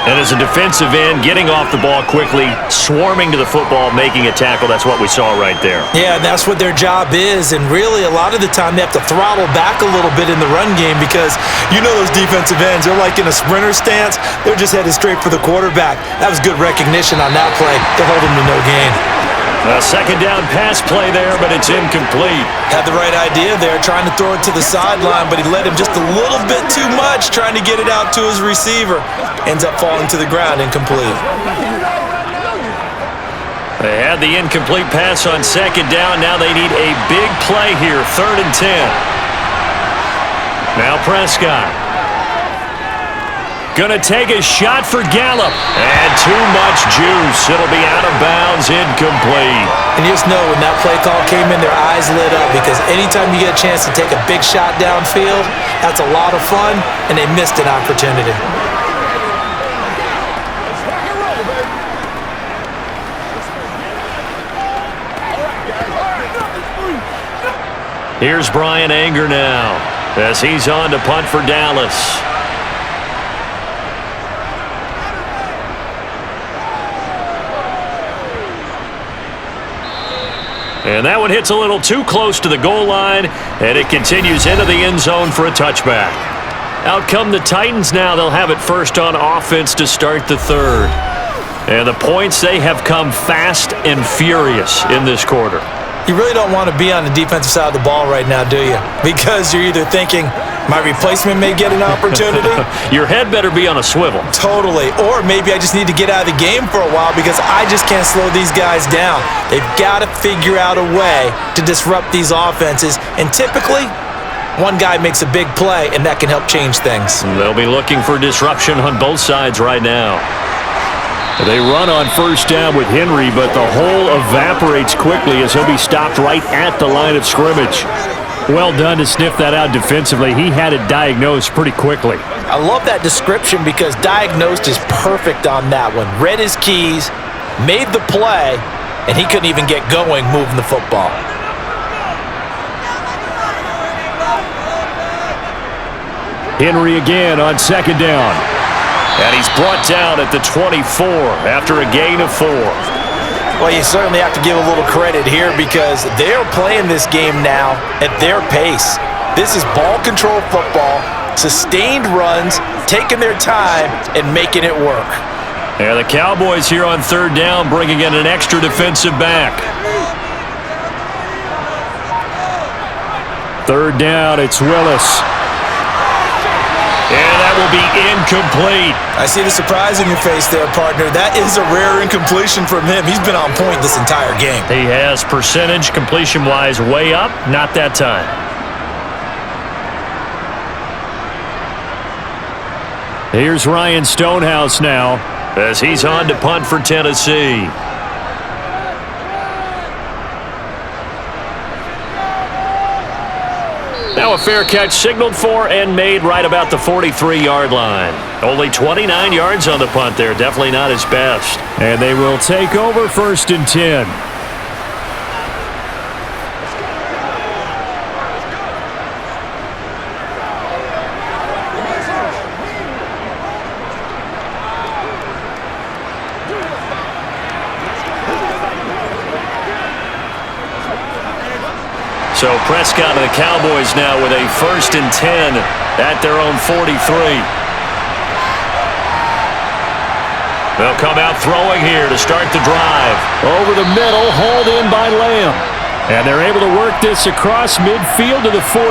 And as a defensive end, getting off the ball quickly, swarming to the football, making a tackle, that's what we saw right there. Yeah, and that's what their job is. And really, a lot of the time, they have to throttle back a little bit in the run game because you know those defensive ends, they're like in a sprinter stance. They're just headed straight for the quarterback. That was good recognition on that play to hold him to no gain. A 2nd down pass play there, but it's incomplete. Had the right idea there, trying to throw it to the sideline, but he led him just a little bit too much, trying to get it out to his receiver. Ends up falling to the ground, incomplete. They had the incomplete pass on 2nd down. Now they need a big play here, 3rd and 10. Now Prescott. Gonna take a shot for Gallup. And too much juice. It'll be out of bounds, incomplete. And you just know when that play call came in, their eyes lit up because anytime you get a chance to take a big shot downfield, that's a lot of fun, and they missed an opportunity. Here's Brian Anger now as he's on to punt for Dallas. And that one hits a little too close to the goal line, and it continues into the end zone for a touchback. Out come the Titans now. They'll have it first on offense to start the third. And the points, they have come fast and furious in this quarter. You really don't want to be on the defensive side of the ball right now, do you? Because you're either thinking, my replacement may get an opportunity. Your head better be on a swivel. Totally. Or maybe I just need to get out of the game for a while because I just can't slow these guys down. They've got to figure out a way to disrupt these offenses. And typically, one guy makes a big play, and that can help change things. They'll be looking for disruption on both sides right now. They run on first down with Henry, but the hole evaporates quickly as he'll be stopped right at the line of scrimmage. Well done to sniff that out defensively. He had it diagnosed pretty quickly. I love that description because diagnosed is perfect on that one. Read his keys, made the play, and he couldn't even get going moving the football. Henry again on second down. And he's brought down at the 24 after a gain of 4. Well, you certainly have to give a little credit here because they're playing this game now at their pace. This is ball control football, sustained runs, taking their time, and making it work. And the Cowboys here on third down bringing in an extra defensive back. Third down, it's Willis. And that will be incomplete. I see the surprise in your face there, partner. That is a rare incompletion from him. He's been on point this entire game. He has percentage completion-wise way up. Not that time. Here's Ryan Stonehouse now as he's on to punt for Tennessee. Now a fair catch signaled for and made right about the 43-yard line. Only 29 yards on the punt there. Definitely not his best. And they will take over first and 10. So Prescott and the Cowboys now with a first and 10 at their own 43. They'll come out throwing here to start the drive. Over the middle, hauled in by Lamb. And they're able to work this across midfield to the 48.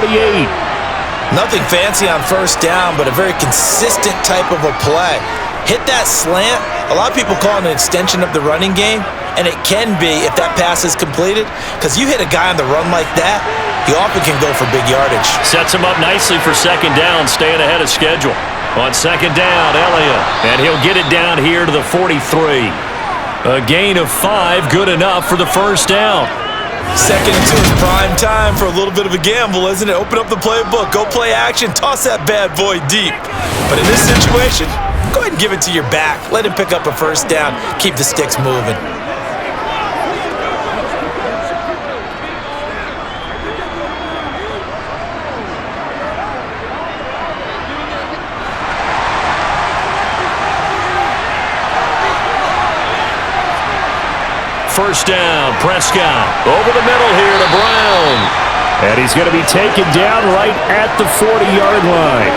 Nothing fancy on first down, but a very consistent type of a play. Hit that slant. A lot of people call it an extension of the running game, and it can be if that pass is completed, because you hit a guy on the run like that, he often can go for big yardage. Sets him up nicely for second down, staying ahead of schedule. On second down, Elliott, and he'll get it down here to the 43. A gain of 5, good enough for the first down. Second and 2 is prime time for a little bit of a gamble, isn't it? Open up the playbook, go play action, toss that bad boy deep. But in this situation, go ahead and give it to your back. Let him pick up a first down, keep the sticks moving. First down, Prescott. Over the middle here to Brown. And he's going to be taken down right at the 40-yard line.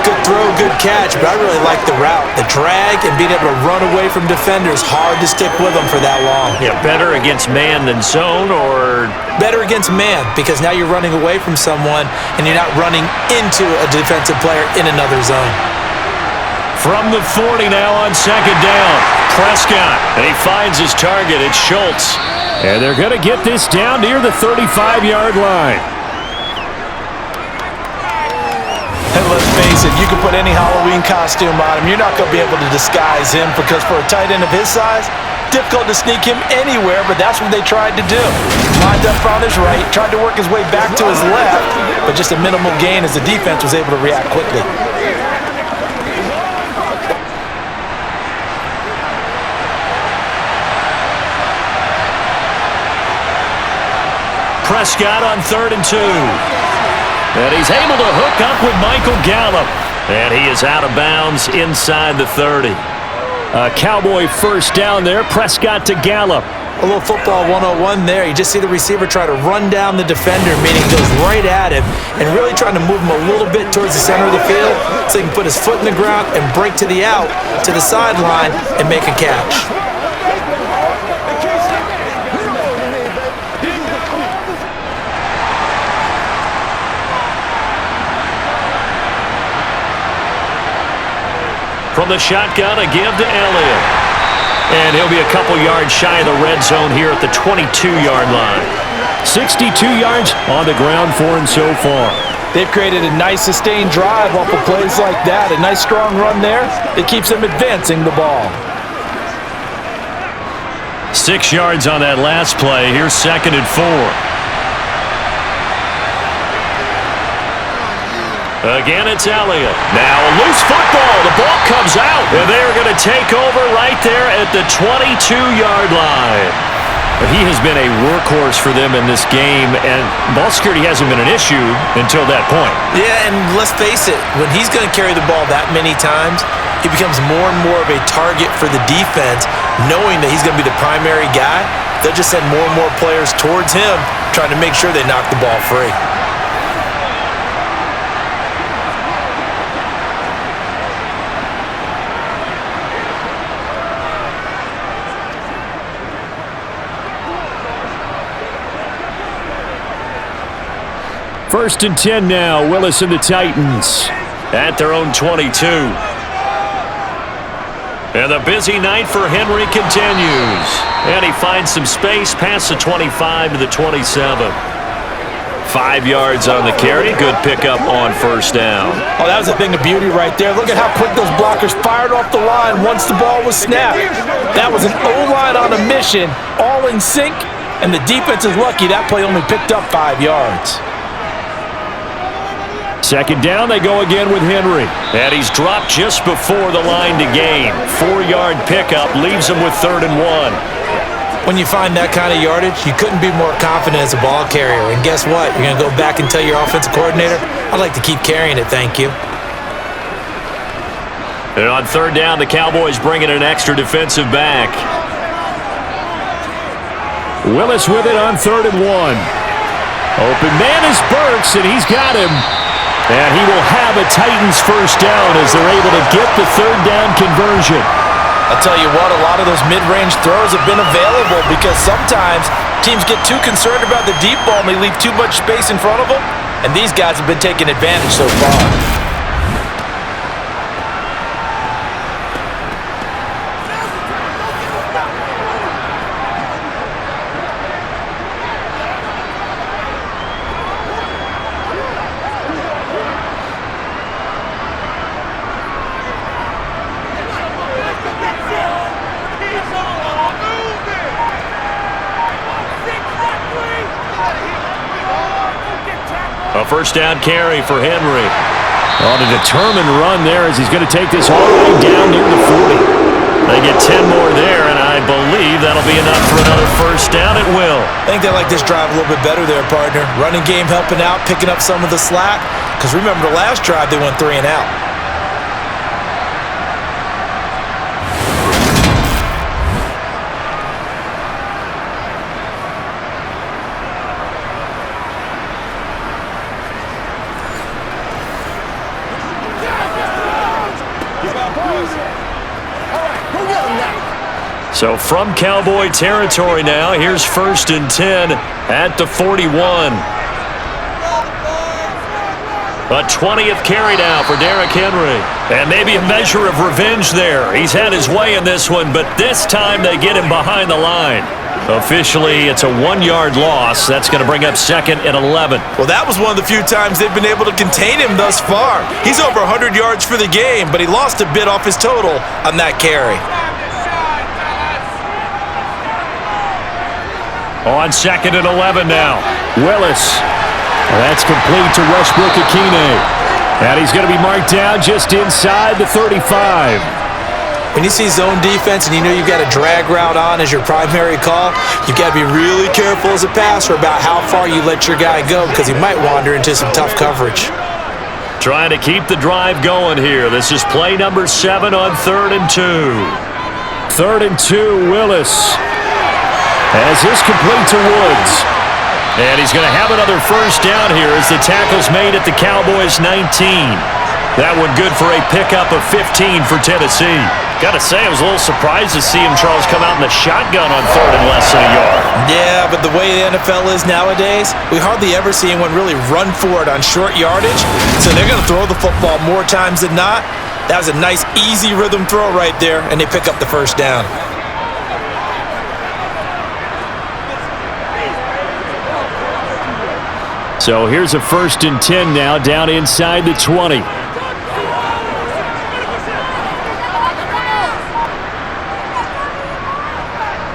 Good throw, good catch, but I really like the route. The drag and being able to run away from defenders, hard to stick with them for that long. Yeah, better against man than zone, or? Better against man, because now you're running away from someone and you're not running into a defensive player in another zone. From the 40 now on second down, Prescott, and he finds his target. It's Schultz. And they're going to get this down near the 35-yard line. And let's face it, you can put any Halloween costume on him. You're not going to be able to disguise him because for a tight end of his size, difficult to sneak him anywhere, but that's what they tried to do. Lined up on his right, tried to work his way back to his left, but just a minimal gain as the defense was able to react quickly. Prescott on 3rd and 2. And he's able to hook up with Michael Gallup. And he is out of bounds inside the 30. A Cowboy first down there. Prescott to Gallup. A little football 101 there. You just see the receiver try to run down the defender, meaning he goes right at him and really trying to move him a little bit towards the center of the field so he can put his foot in the ground and break to the out, to the sideline, and make a catch. From the shotgun, a give to Elliott. And he'll be a couple yards shy of the red zone here at the 22-yard line. 62 yards on the ground for him so far. They've created a nice sustained drive off of plays like that. A nice strong run there. It keeps them advancing the ball. 6 yards on that last play. Here's 2nd and 4. Again, it's Elliott. Now a loose football. The ball comes out. And they're going to take over right there at the 22-yard line. He has been a workhorse for them in this game, and ball security hasn't been an issue until that point. Yeah, and let's face it, when he's going to carry the ball that many times, he becomes more and more of a target for the defense, knowing that he's going to be the primary guy. They'll just send more and more players towards him, trying to make sure they knock the ball free. First and 10 now. Willis and the Titans at their own 22. And the busy night for Henry continues. And he finds some space past the 25 to the 27. 5 yards on the carry. Good pickup on first down. Oh, that was a thing of beauty right there. Look at how quick those blockers fired off the line once the ball was snapped. That was an O-line on a mission, all in sync, and the defense is lucky that play only picked up 5 yards. Second down, they go again with Henry. And he's dropped just before the line to gain. 4-yard pickup leaves him with 3rd and 1. When you find that kind of yardage, you couldn't be more confident as a ball carrier. And guess what? You're going to go back and tell your offensive coordinator, I'd like to keep carrying it, thank you. And on 3rd down, the Cowboys bring in an extra defensive back. Willis with it on 3rd and 1. Open man is Burks, and he's got him. And he will have a Titans first down as they're able to get the 3rd down conversion. I'll tell you what, a lot of those mid-range throws have been available because sometimes teams get too concerned about the deep ball and they leave too much space in front of them, and these guys have been taking advantage so far. A first down carry for Henry. On a determined run there as he's going to take this all the way down near the 40. They get 10 more there, and I believe that'll be enough for another first down. It will. I think they like this drive a little bit better there, partner. Running game helping out, picking up some of the slack. Because remember the last drive, they went 3 and out. So from Cowboy territory now, here's 1st and 10 at the 41. A 20th carry now for Derrick Henry. And maybe a measure of revenge there. He's had his way in this one, but this time they get him behind the line. Officially, it's a 1-yard loss. That's going to bring up 2nd and 11. Well, that was one of the few times they've been able to contain him thus far. He's over 100 yards for the game, but he lost a bit off his total on that carry. On 2nd and 11 now. Willis. That's complete to Westbrook-Akine. And he's going to be marked down just inside the 35. When you see zone defense and you know you've got a drag route on as your primary call, you've got to be really careful as a passer about how far you let your guy go because he might wander into some tough coverage. Trying to keep the drive going here. This is play number 7 on 3rd and 2. 3rd and 2, Willis. As this complete to Woods. And he's going to have another first down here as the tackle's made at the Cowboys 19. That one good for a pickup of 15 for Tennessee. Got to say, I was a little surprised to see him, Charles, come out in the shotgun on 3rd and less than a yard. Yeah, but the way the NFL is nowadays, we hardly ever see anyone really run for it on short yardage. So they're going to throw the football more times than not. That was a nice, easy rhythm throw right there, and they pick up the first down. So here's a 1st and 10 now, down inside the 20.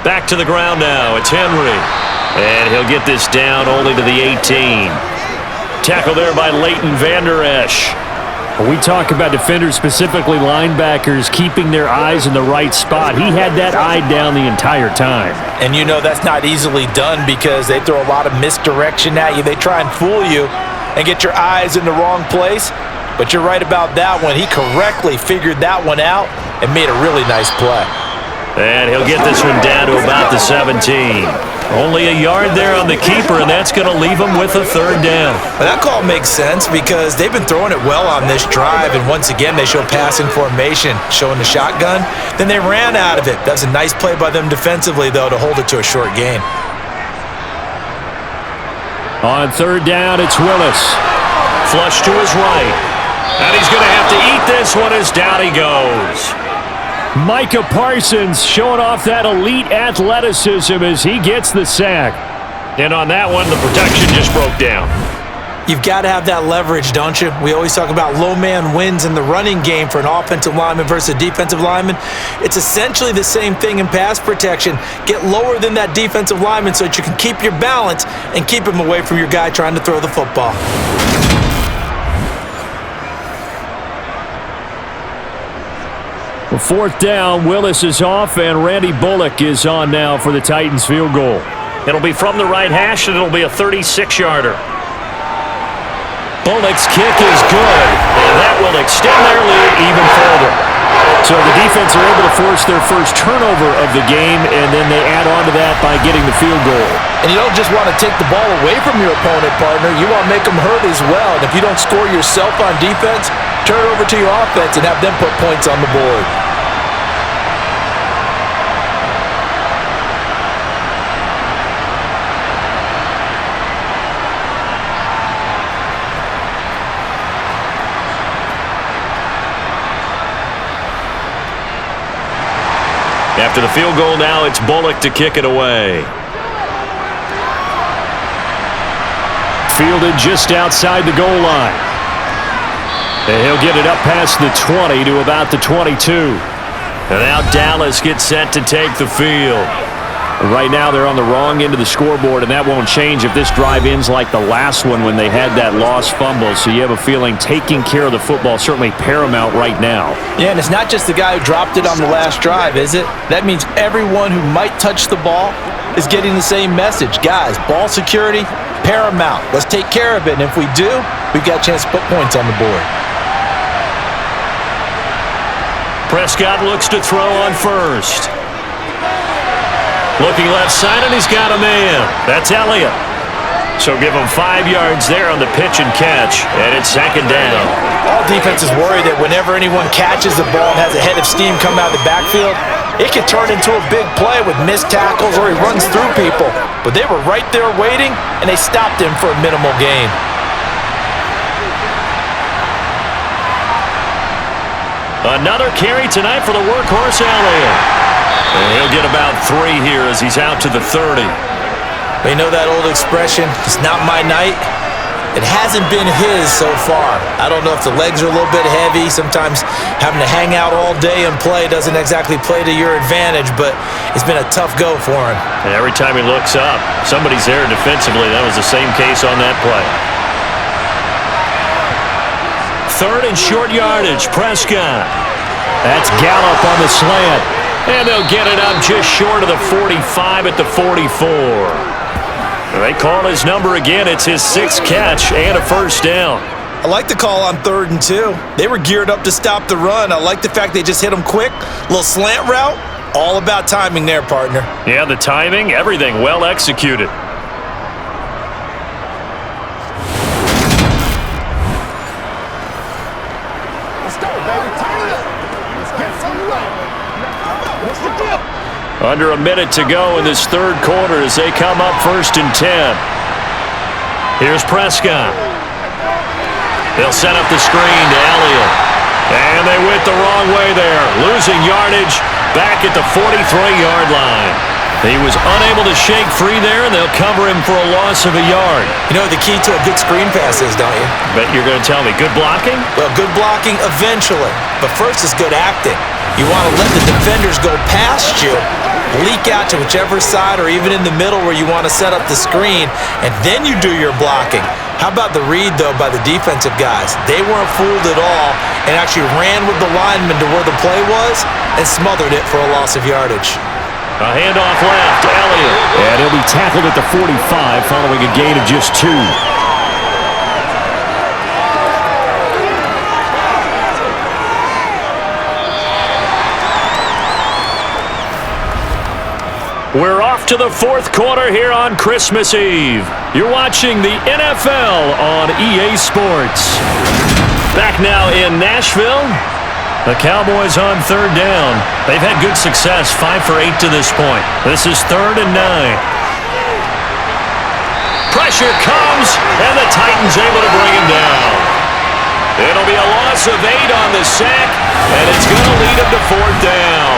Back to the ground now. It's Henry. And he'll get this down only to the 18. Tackle there by Leighton Vander Esch. When we talk about defenders, specifically linebackers, keeping their eyes in the right spot, he had that eye down the entire time. And you know that's not easily done because they throw a lot of misdirection at you. They try and fool you and get your eyes in the wrong place. But you're right about that one. He correctly figured that one out and made a really nice play. And he'll get this one down to about the 17. Only a yard there on the keeper, and that's going to leave him with a 3rd down. Well, that call makes sense because they've been throwing it well on this drive, and once again they show passing formation, showing the shotgun. Then they ran out of it. That's a nice play by them defensively, though, to hold it to a short gain. On 3rd down, it's Willis. Flush to his right. And he's going to have to eat this one as down he goes. Micah Parsons showing off that elite athleticism as he gets the sack. And on that one, the protection just broke down. You've got to have that leverage, don't you? We always talk about low man wins in the running game for an offensive lineman versus a defensive lineman. It's essentially the same thing in pass protection. Get lower than that defensive lineman so that you can keep your balance and keep him away from your guy trying to throw the football. For 4th down, Willis is off, and Randy Bullock is on now for the Titans field goal. It'll be from the right hash, and it'll be a 36-yarder. Bullock's kick is good, and that will extend their lead even further. So the defense are able to force their first turnover of the game, and then they add on to that by getting the field goal. And you don't just want to take the ball away from your opponent, partner. You want to make them hurt as well. And if you don't score yourself on defense, turn it over to your offense and have them put points on the board. After the field goal now, it's Bullock to kick it away. Fielded just outside the goal line. And he'll get it up past the 20 to about the 22. And now Dallas gets set to take the field. Right now they're on the wrong end of the scoreboard, and that won't change if this drive ends like the last one when they had that lost fumble. So you have a feeling taking care of the football certainly paramount right now. Yeah, and it's not just the guy who dropped it on the last drive, is it? That means everyone who might touch the ball is getting the same message. Guys, ball security, paramount. Let's take care of it, and if we do, we've got a chance to put points on the board. Prescott looks to throw on 1st. Looking left side, and he's got a man. That's Elliott. So give him 5 yards there on the pitch and catch, and it's 2nd down. All defenses worry that whenever anyone catches the ball and has a head of steam come out of the backfield, it can turn into a big play with missed tackles or he runs through people. But they were right there waiting, and they stopped him for a minimal gain. Another carry tonight for the workhorse Elliott. And he'll get about 3 here as he's out to the 30. You know that old expression, it's not my night? It hasn't been his so far. I don't know if the legs are a little bit heavy. Sometimes having to hang out all day and play doesn't exactly play to your advantage, but it's been a tough go for him. And every time he looks up, somebody's there defensively. That was the same case on that play. 3rd and short yardage, Prescott. That's Gallup on the slant. And they'll get it up just short of the 45 at the 44. They call his number again. It's his 6th catch and a 1st down. I like the call on 3rd and 2. They were geared up to stop the run. I like the fact they just hit him quick. A little slant route. All about timing there, partner. Yeah, the timing, everything well executed. Let's go, baby. Turn it up. Let's get some right. What's the deal? Under a minute to go in this third quarter as they come up 1st and 10. Here's Prescott. They'll set up the screen to Elliott. And they went the wrong way there, losing yardage back at the 43-yard line. He was unable to shake free there, and they'll cover him for a loss of a yard. You know what the key to a good screen pass is, don't you? Bet you're going to tell me. Good blocking? Well, good blocking eventually. But first is good acting. You want to let the defenders go past you, leak out to whichever side or even in the middle where you want to set up the screen, and then you do your blocking. How about the read, though, by the defensive guys? They weren't fooled at all and actually ran with the lineman to where the play was and smothered it for a loss of yardage. A handoff left to Elliott. And he'll be tackled at the 45 following a gain of just 2. We're off to the fourth quarter here on Christmas Eve. You're watching the NFL on EA Sports. Back now in Nashville. The Cowboys on 3rd down. They've had good success, 5 for 8 to this point. This is 3rd and 9. Pressure comes, and the Titans able to bring him down. It'll be a loss of 8 on the sack, and it's going to lead him to 4th down.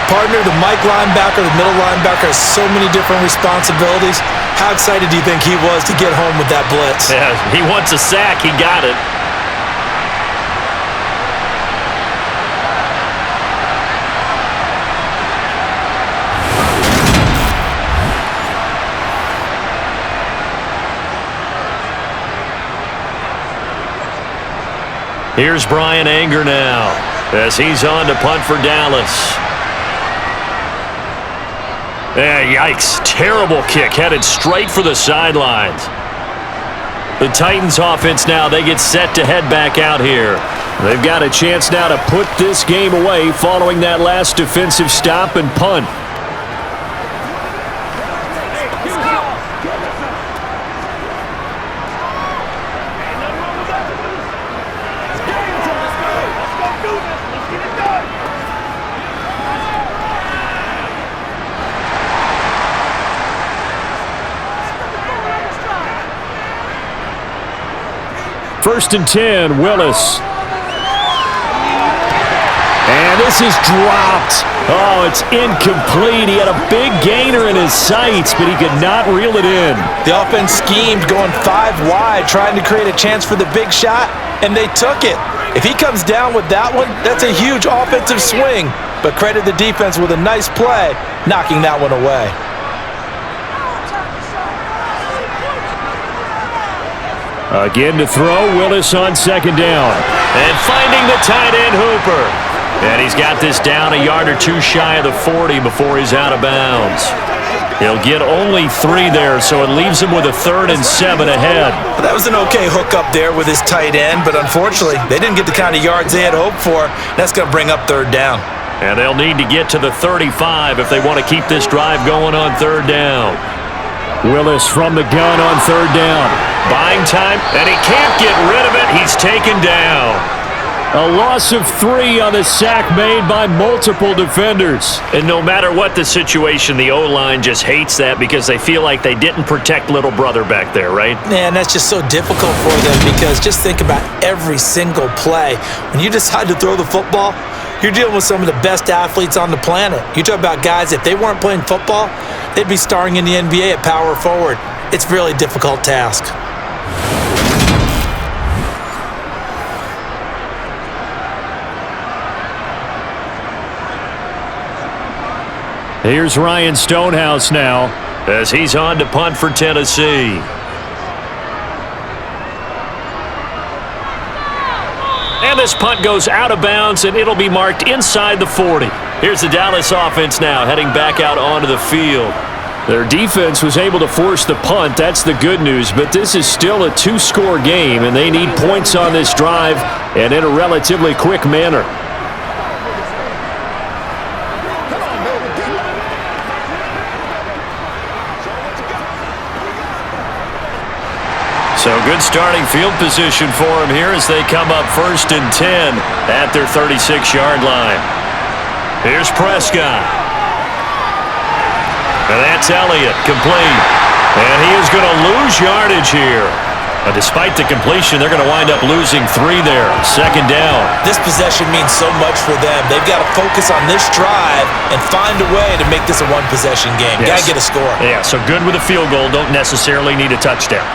Partner, the Mike linebacker, the middle linebacker has so many different responsibilities. How excited do you think he was to get home with that blitz? Yeah, he wants a sack. He got it. Here's Brian Anger now as he's on to punt for Dallas. Yeah, yikes. Terrible kick headed straight for the sidelines. The Titans offense now, they get set to head back out here. They've got a chance now to put this game away following that last defensive stop and punt. First and 10, Willis. And this is dropped. Oh, it's incomplete. He had a big gainer in his sights, but he could not reel it in. The offense schemed going 5 wide, trying to create a chance for the big shot, and they took it. If he comes down with that one, that's a huge offensive swing. But credit the defense with a nice play, knocking that one away. Again to throw, Willis on 2nd down. And finding the tight end Hooper. And he's got this down a yard or 2 shy of the 40 before he's out of bounds. He'll get only 3 there, so it leaves him with a 3rd and 7 ahead. Well, that was an okay hook up there with his tight end, but unfortunately, they didn't get the kind of yards they had hoped for. That's going to bring up 3rd down. And they'll need to get to the 35 if they want to keep this drive going on 3rd down. Willis from the gun on 3rd down. Buying time, and he can't get rid of it. He's taken down. A loss of 3 on the sack made by multiple defenders. And no matter what the situation, the O-line just hates that because they feel like they didn't protect little brother back there, right? Man, that's just so difficult for them because just think about every single play. When you decide to throw the football, you're dealing with some of the best athletes on the planet. You talk about guys, if they weren't playing football, they'd be starring in the NBA at power forward. It's a really difficult task. Here's Ryan Stonehouse now as he's on to punt for Tennessee. And this punt goes out of bounds, and it'll be marked inside the 40. Here's the Dallas offense now heading back out onto the field. Their defense was able to force the punt. That's the good news, but this is still a 2-score game, and they need points on this drive and in a relatively quick manner. Good starting field position for him here as they come up 1st and 10 at their 36-yard line. Here's Prescott. And that's Elliott, complete. And he is going to lose yardage here. Despite the completion, they're going to wind up losing 3 there. 2nd down. This possession means so much for them. They've got to focus on this drive and find a way to make this a one-possession game. Yes. Got to get a score. Yeah, so good with a field goal. Don't necessarily need a touchdown.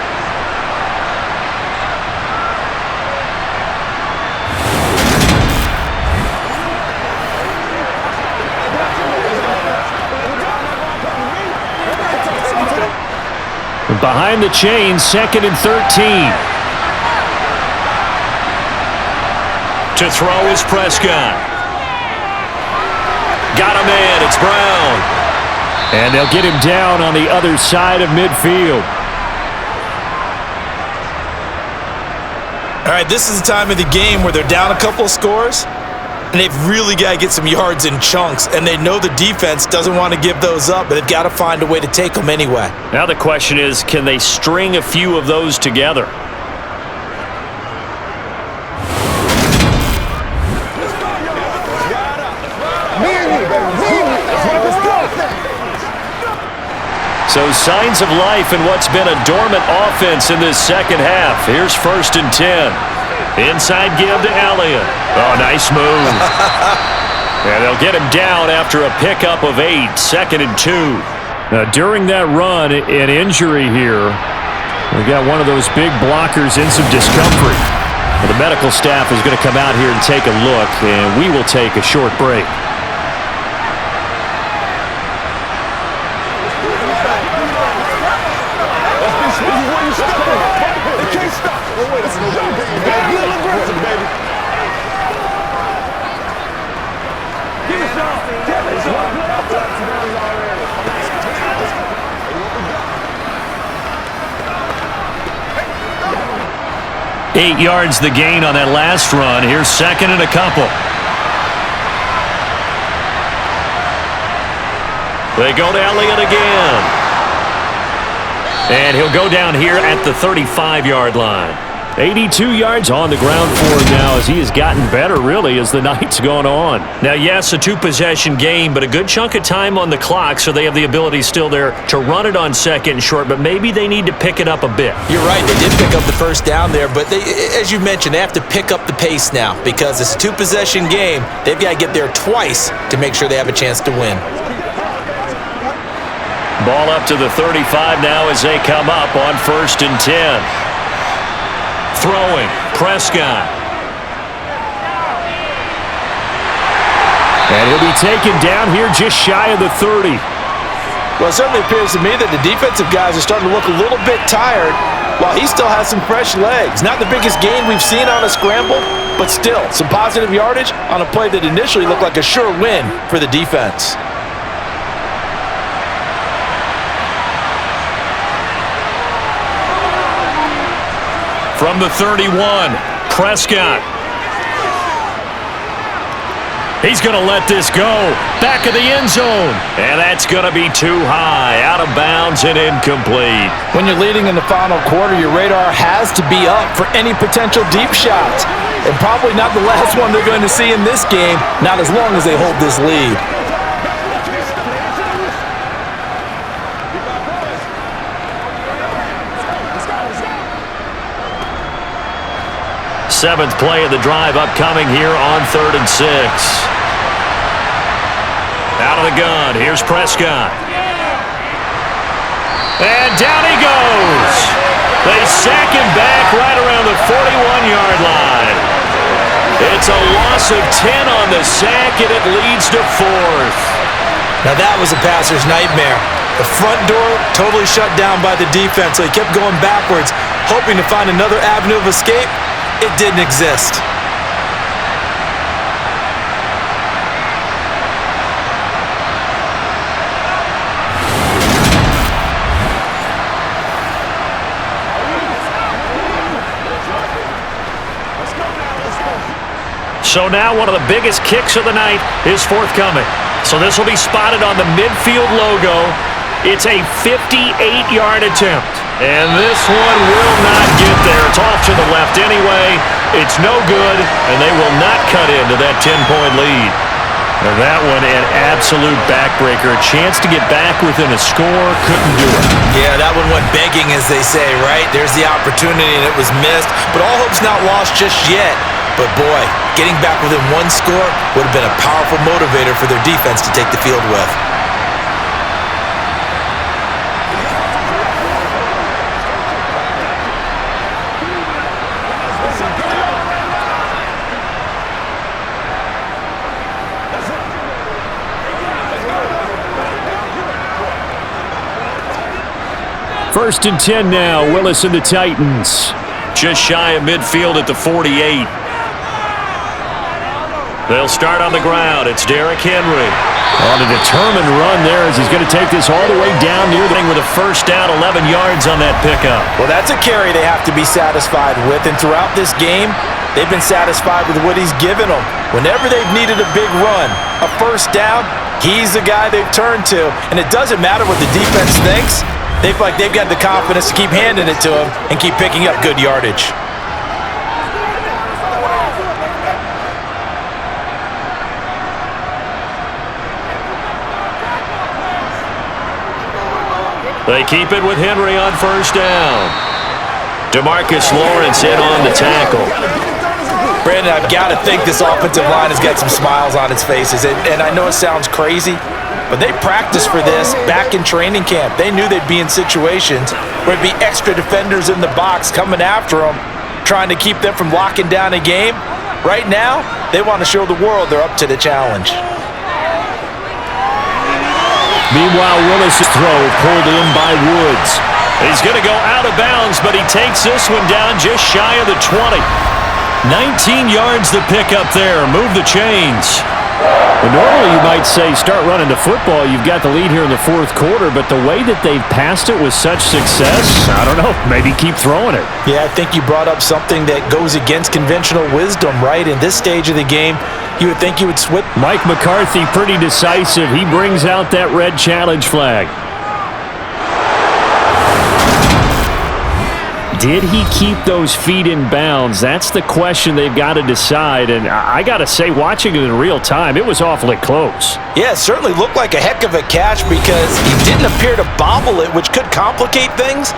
Behind the chain, 2nd and 13. To throw is Prescott. Got a man. It's Brown. And they'll get him down on the other side of midfield. All right, this is the time of the game where they're down a couple of scores, and they've really got to get some yards in chunks, and they know the defense doesn't want to give those up, but they've got to find a way to take them anyway. Now the question is, can they string a few of those together? So signs of life in what's been a dormant offense in this second half. Here's 1st and 10. Inside give to Elliott. Oh, nice move. And they'll get him down after a pickup of 8. 2nd and 2. Now, during that run, an injury here. We got one of those big blockers in some discomfort. Well, the medical staff is going to come out here and take a look, and we will take a short break. Eight yards the gain on that last run. Here's 2nd and a couple. They go to Elliott again. And he'll go down here at the 35-yard line. 82 yards on the ground for him now as he has gotten better, really, as the night's gone on. Now, yes, a 2-possession game, but a good chunk of time on the clock, so they have the ability still there to run it on 2nd and short, but maybe they need to pick it up a bit. You're right, they did pick up the 1st down there, but they, as you mentioned, they have to pick up the pace now because it's a 2-possession game. They've got to get there twice to make sure they have a chance to win. Ball up to the 35 now as they come up on 1st and 10. Throwing, Prescott. And he'll be taken down here just shy of the 30. Well, it certainly appears to me that the defensive guys are starting to look a little bit tired while he still has some fresh legs. Not the biggest gain we've seen on a scramble, but still some positive yardage on a play that initially looked like a sure win for the defense. From the 31, Prescott. He's going to let this go. Back of the end zone. And that's going to be too high. Out of bounds and incomplete. When you're leading in the final quarter, your radar has to be up for any potential deep shots. And probably not the last one they're going to see in this game, not as long as they hold this lead. Seventh play of the drive upcoming here on 3rd and 6. Out of the gun, here's Prescott. And down he goes. They sack him back right around the 41-yard line. It's a loss of 10 on the sack, and it leads to 4th. Now that was a passer's nightmare. The front door totally shut down by the defense, so he kept going backwards, hoping to find another avenue of escape. It didn't exist. So now one of the biggest kicks of the night is forthcoming. So this will be spotted on the midfield logo. It's a 58-yard attempt. And this one will not get there. It's off to the left anyway. It's no good, and they will not cut into that 10-point lead. And that one, an absolute backbreaker. A chance to get back within a score, couldn't do it. Yeah, that one went begging, as they say, right? There's the opportunity, and it was missed. But all hope's not lost just yet. But boy, getting back within one score would have been a powerful motivator for their defense to take the field with. First and 10 now, Willis and the Titans. Just shy of midfield at the 48. They'll start on the ground. It's Derrick Henry. On a determined run there as he's going to take this all the way down near the thing with a first down, 11 yards on that pickup. Well, that's a carry they have to be satisfied with, and throughout this game, they've been satisfied with what he's given them. Whenever they've needed a big run, a first down, he's the guy they've turned to, and it doesn't matter what the defense thinks. They've got the confidence to keep handing it to him and keep picking up good yardage. They keep it with Henry on first down. DeMarcus Lawrence in on the tackle. Brandon, I've got to think this offensive line has got some smiles on its faces, and I know it sounds crazy, but they practiced for this back in training camp. They knew they'd be in situations where it'd be extra defenders in the box coming after them, trying to keep them from locking down a game. Right now, they want to show the world they're up to the challenge. Meanwhile, Willis' throw pulled in by Woods. He's going to go out of bounds, but he takes this one down just shy of the 20. 19 yards to pick up there. Move the chains. Well, normally you might say start running the football. You've got the lead here in the fourth quarter, but the way that they've passed it with such success, I don't know, maybe keep throwing it. Yeah, I think you brought up something that goes against conventional wisdom, right? In this stage of the game, you would think you would switch. Mike McCarthy pretty decisive. He brings out that red challenge flag. Did he keep those feet in bounds? That's the question they've got to decide. And I got to say, watching it in real time, it was awfully close. Yeah, it certainly looked like a heck of a catch because he didn't appear to bobble it, which could complicate things.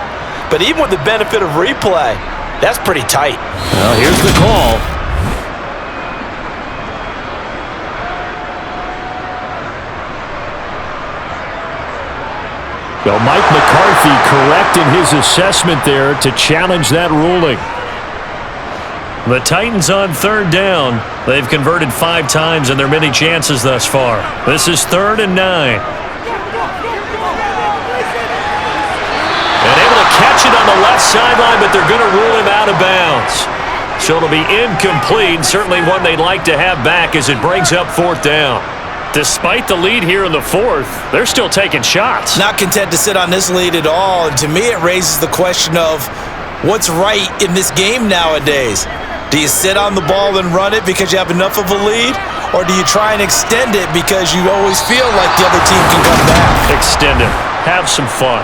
But even with the benefit of replay, that's pretty tight. Well, here's the call. Well, Mike McCarthy correct in his assessment there to challenge that ruling. The Titans on third down. They've converted 5 times in their many chances thus far. This is 3rd and 9. And able to catch it on the left sideline, but they're going to rule him out of bounds. So it'll be incomplete. Certainly one they'd like to have back as it brings up 4th down. Despite the lead here in the 4th, they're still taking shots. Not content to sit on this lead at all. And to me, it raises the question of what's right in this game nowadays. Do you sit on the ball and run it because you have enough of a lead? Or do you try and extend it because you always feel like the other team can come back? Extend it. Have some fun.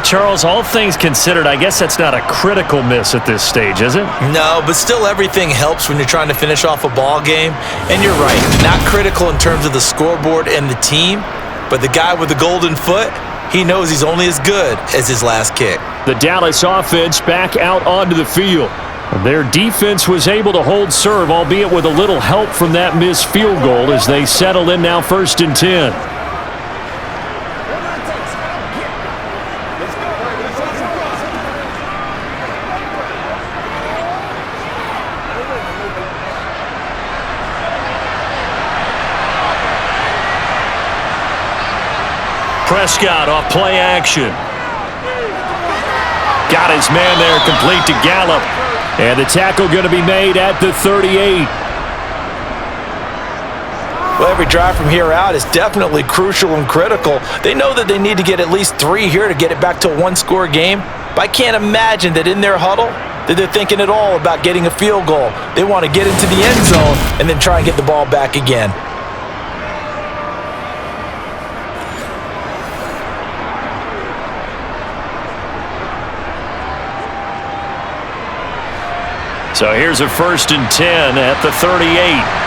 Charles, all things considered, I guess that's not a critical miss at this stage, is it? No, but still everything helps when you're trying to finish off a ball game. And you're right, not critical in terms of the scoreboard and the team, but the guy with the golden foot, he knows he's only as good as his last kick. The Dallas offense back out onto the field. Their defense was able to hold serve, albeit with a little help from that missed field goal as they settle in now 1st and 10. Prescott off play action. Got his man there, complete to Gallup. And the tackle going to be made at the 38. Well, every drive from here out is definitely crucial and critical. They know that they need to get at least 3 here to get it back to a one-score game. But I can't imagine that in their huddle that they're thinking at all about getting a field goal. They want to get into the end zone and then try and get the ball back again. So here's a 1st and 10 at the 38.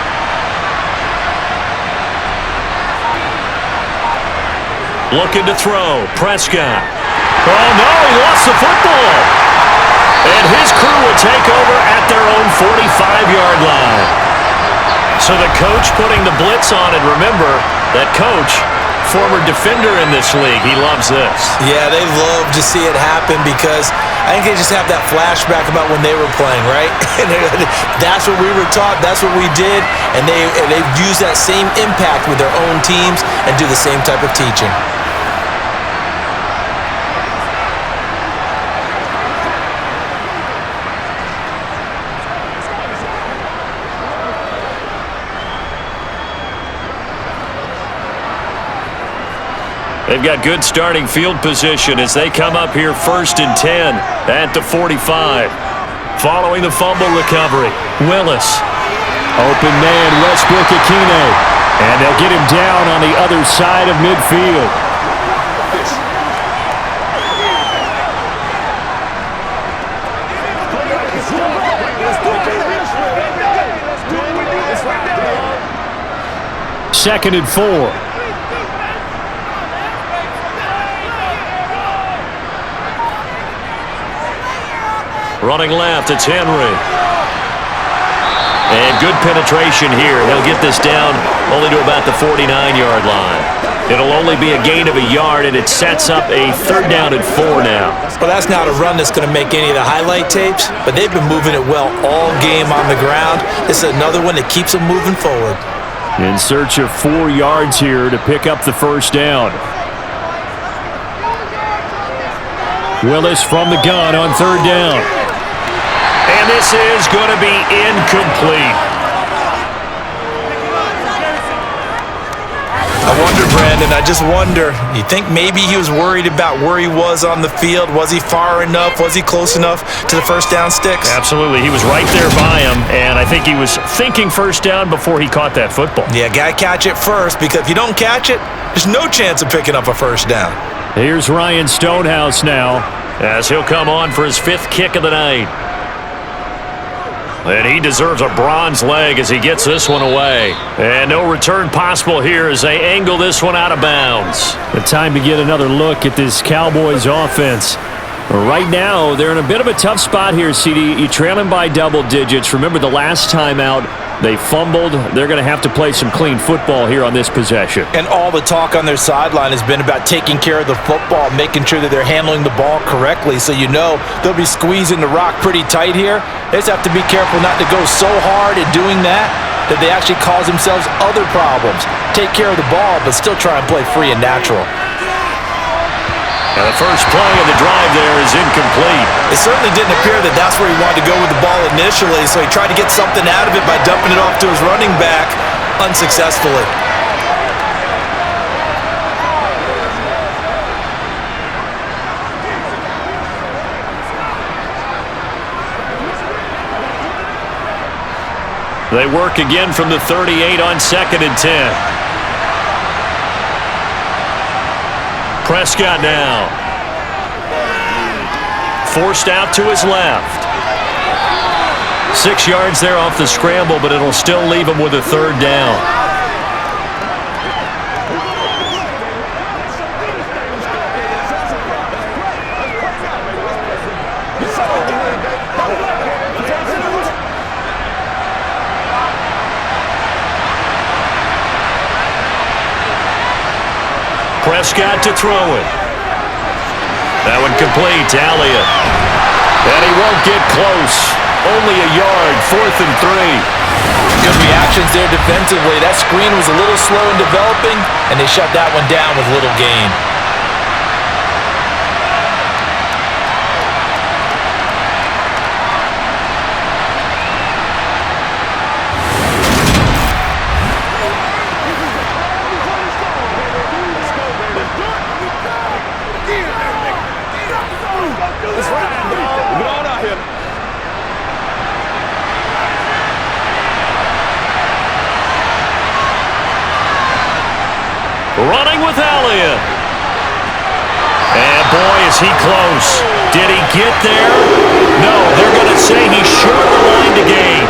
Looking to throw. Prescott. Oh, no, he lost the football. And his crew will take over at their own 45-yard line. So the coach putting the blitz on, and remember, that coach, former defender in this league, he loves this. Yeah, they love to see it happen because I think they just have that flashback about when they were playing, right? That's what we were taught, that's what we did, and they've used that same impact with their own teams and do the same type of teaching. They've got good starting field position as they come up here 1st and 10 at the 45. Following the fumble recovery, Willis. Open man, Westbrook-Akine. And they'll get him down on the other side of midfield. Second and 4. Running left, it's Henry. And good penetration here. He'll get this down only to about the 49-yard line. It'll only be a gain of a yard, and it sets up a 3rd down and 4 now. Well, that's not a run that's going to make any of the highlight tapes, but they've been moving it well all game on the ground. This is another one that keeps them moving forward. In search of 4 yards here to pick up the 1st down. Willis from the gun on 3rd down. And this is going to be incomplete. I wonder, Brandon, I just wonder, you think maybe he was worried about where he was on the field? Was he far enough? Was he close enough to the 1st down sticks? Absolutely. He was right there by him, and I think he was thinking 1st down before he caught that football. Yeah, got to catch it first, because if you don't catch it, there's no chance of picking up a 1st down. Here's Ryan Stonehouse now, as he'll come on for his 5th kick of the night. And he deserves a bronze leg as he gets this one away. And no return possible here as they angle this one out of bounds. The time to get another look at this Cowboys offense. Right now, they're in a bit of a tough spot here, CD. You trail them by double digits. Remember the last time out, they fumbled. They're going to have to play some clean football here on this possession. And all the talk on their sideline has been about taking care of the football, making sure that they're handling the ball correctly. So you know they'll be squeezing the rock pretty tight here. They just have to be careful not to go so hard at doing that they actually cause themselves other problems. Take care of the ball, but still try and play free and natural. And the first play of the drive there is incomplete. It certainly didn't appear that that's where he wanted to go with the ball initially, so he tried to get something out of it by dumping it off to his running back unsuccessfully. They work again from the 38 on 2nd and 10. Prescott now. Forced out to his left. 6 yards there off the scramble, but it'll still leave him with a 3rd down. Prescott to throw it. That one complete to Elliott. And he won't get close. Only a yard, 4th and 3. Good reactions there defensively. That screen was a little slow in developing, and they shut that one down with little gain. Running with Elliott. And boy, is he close. Did he get there? No, they're going to say he's short the line to gain.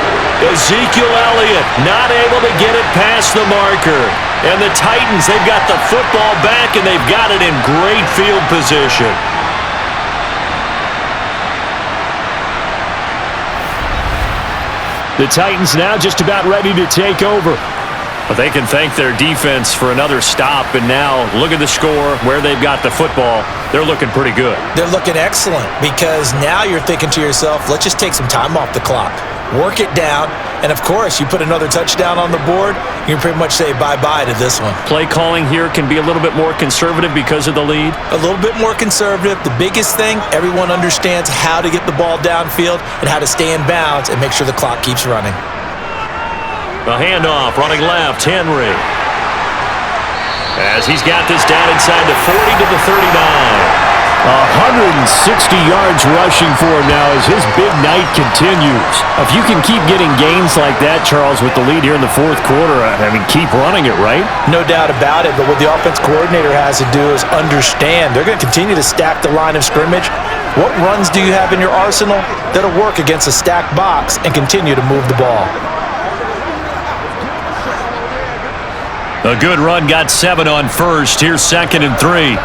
Ezekiel Elliott not able to get it past the marker. And the Titans, they've got the football back, and they've got it in great field position. The Titans now just about ready to take over. But they can thank their defense for another stop, and now look at the score, where they've got the football. They're looking pretty good. They're looking excellent because now you're thinking to yourself, let's just take some time off the clock, work it down, and of course, you put another touchdown on the board, you can pretty much say bye-bye to this one. Play calling here can be a little bit more conservative because of the lead. A little bit more conservative. The biggest thing, everyone understands how to get the ball downfield and how to stay in bounds and make sure the clock keeps running. A handoff, running left, Henry. As he's got this down inside the 40 to the 39. 160 yards rushing for him now as his big night continues. If you can keep getting gains like that, Charles, with the lead here in the fourth quarter, I mean, keep running it, right? No doubt about it, but what the offense coordinator has to do is understand they're going to continue to stack the line of scrimmage. What runs do you have in your arsenal that'll work against a stacked box and continue to move the ball? A good run, got 7 on first. Here's 2nd and 3.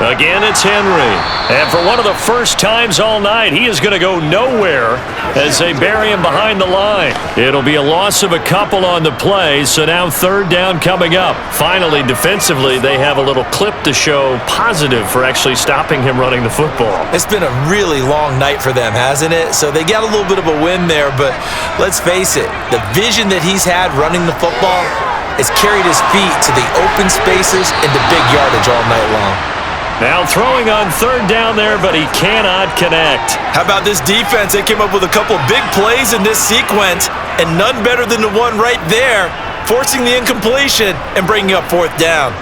Again, it's Henry. And for one of the first times all night, he is going to go nowhere as they bury him behind the line. It'll be a loss of a couple on the play, so now 3rd down coming up. Finally, defensively, they have a little clip to show positive for actually stopping him running the football. It's been a really long night for them, hasn't it? So they got a little bit of a win there, but let's face it, the vision that he's had running the football has carried his feet to the open spaces and the big yardage all night long. Now throwing on 3rd down there, but he cannot connect. How about this defense? They came up with a couple big plays in this sequence, and none better than the one right there, forcing the incompletion and bringing up 4th down.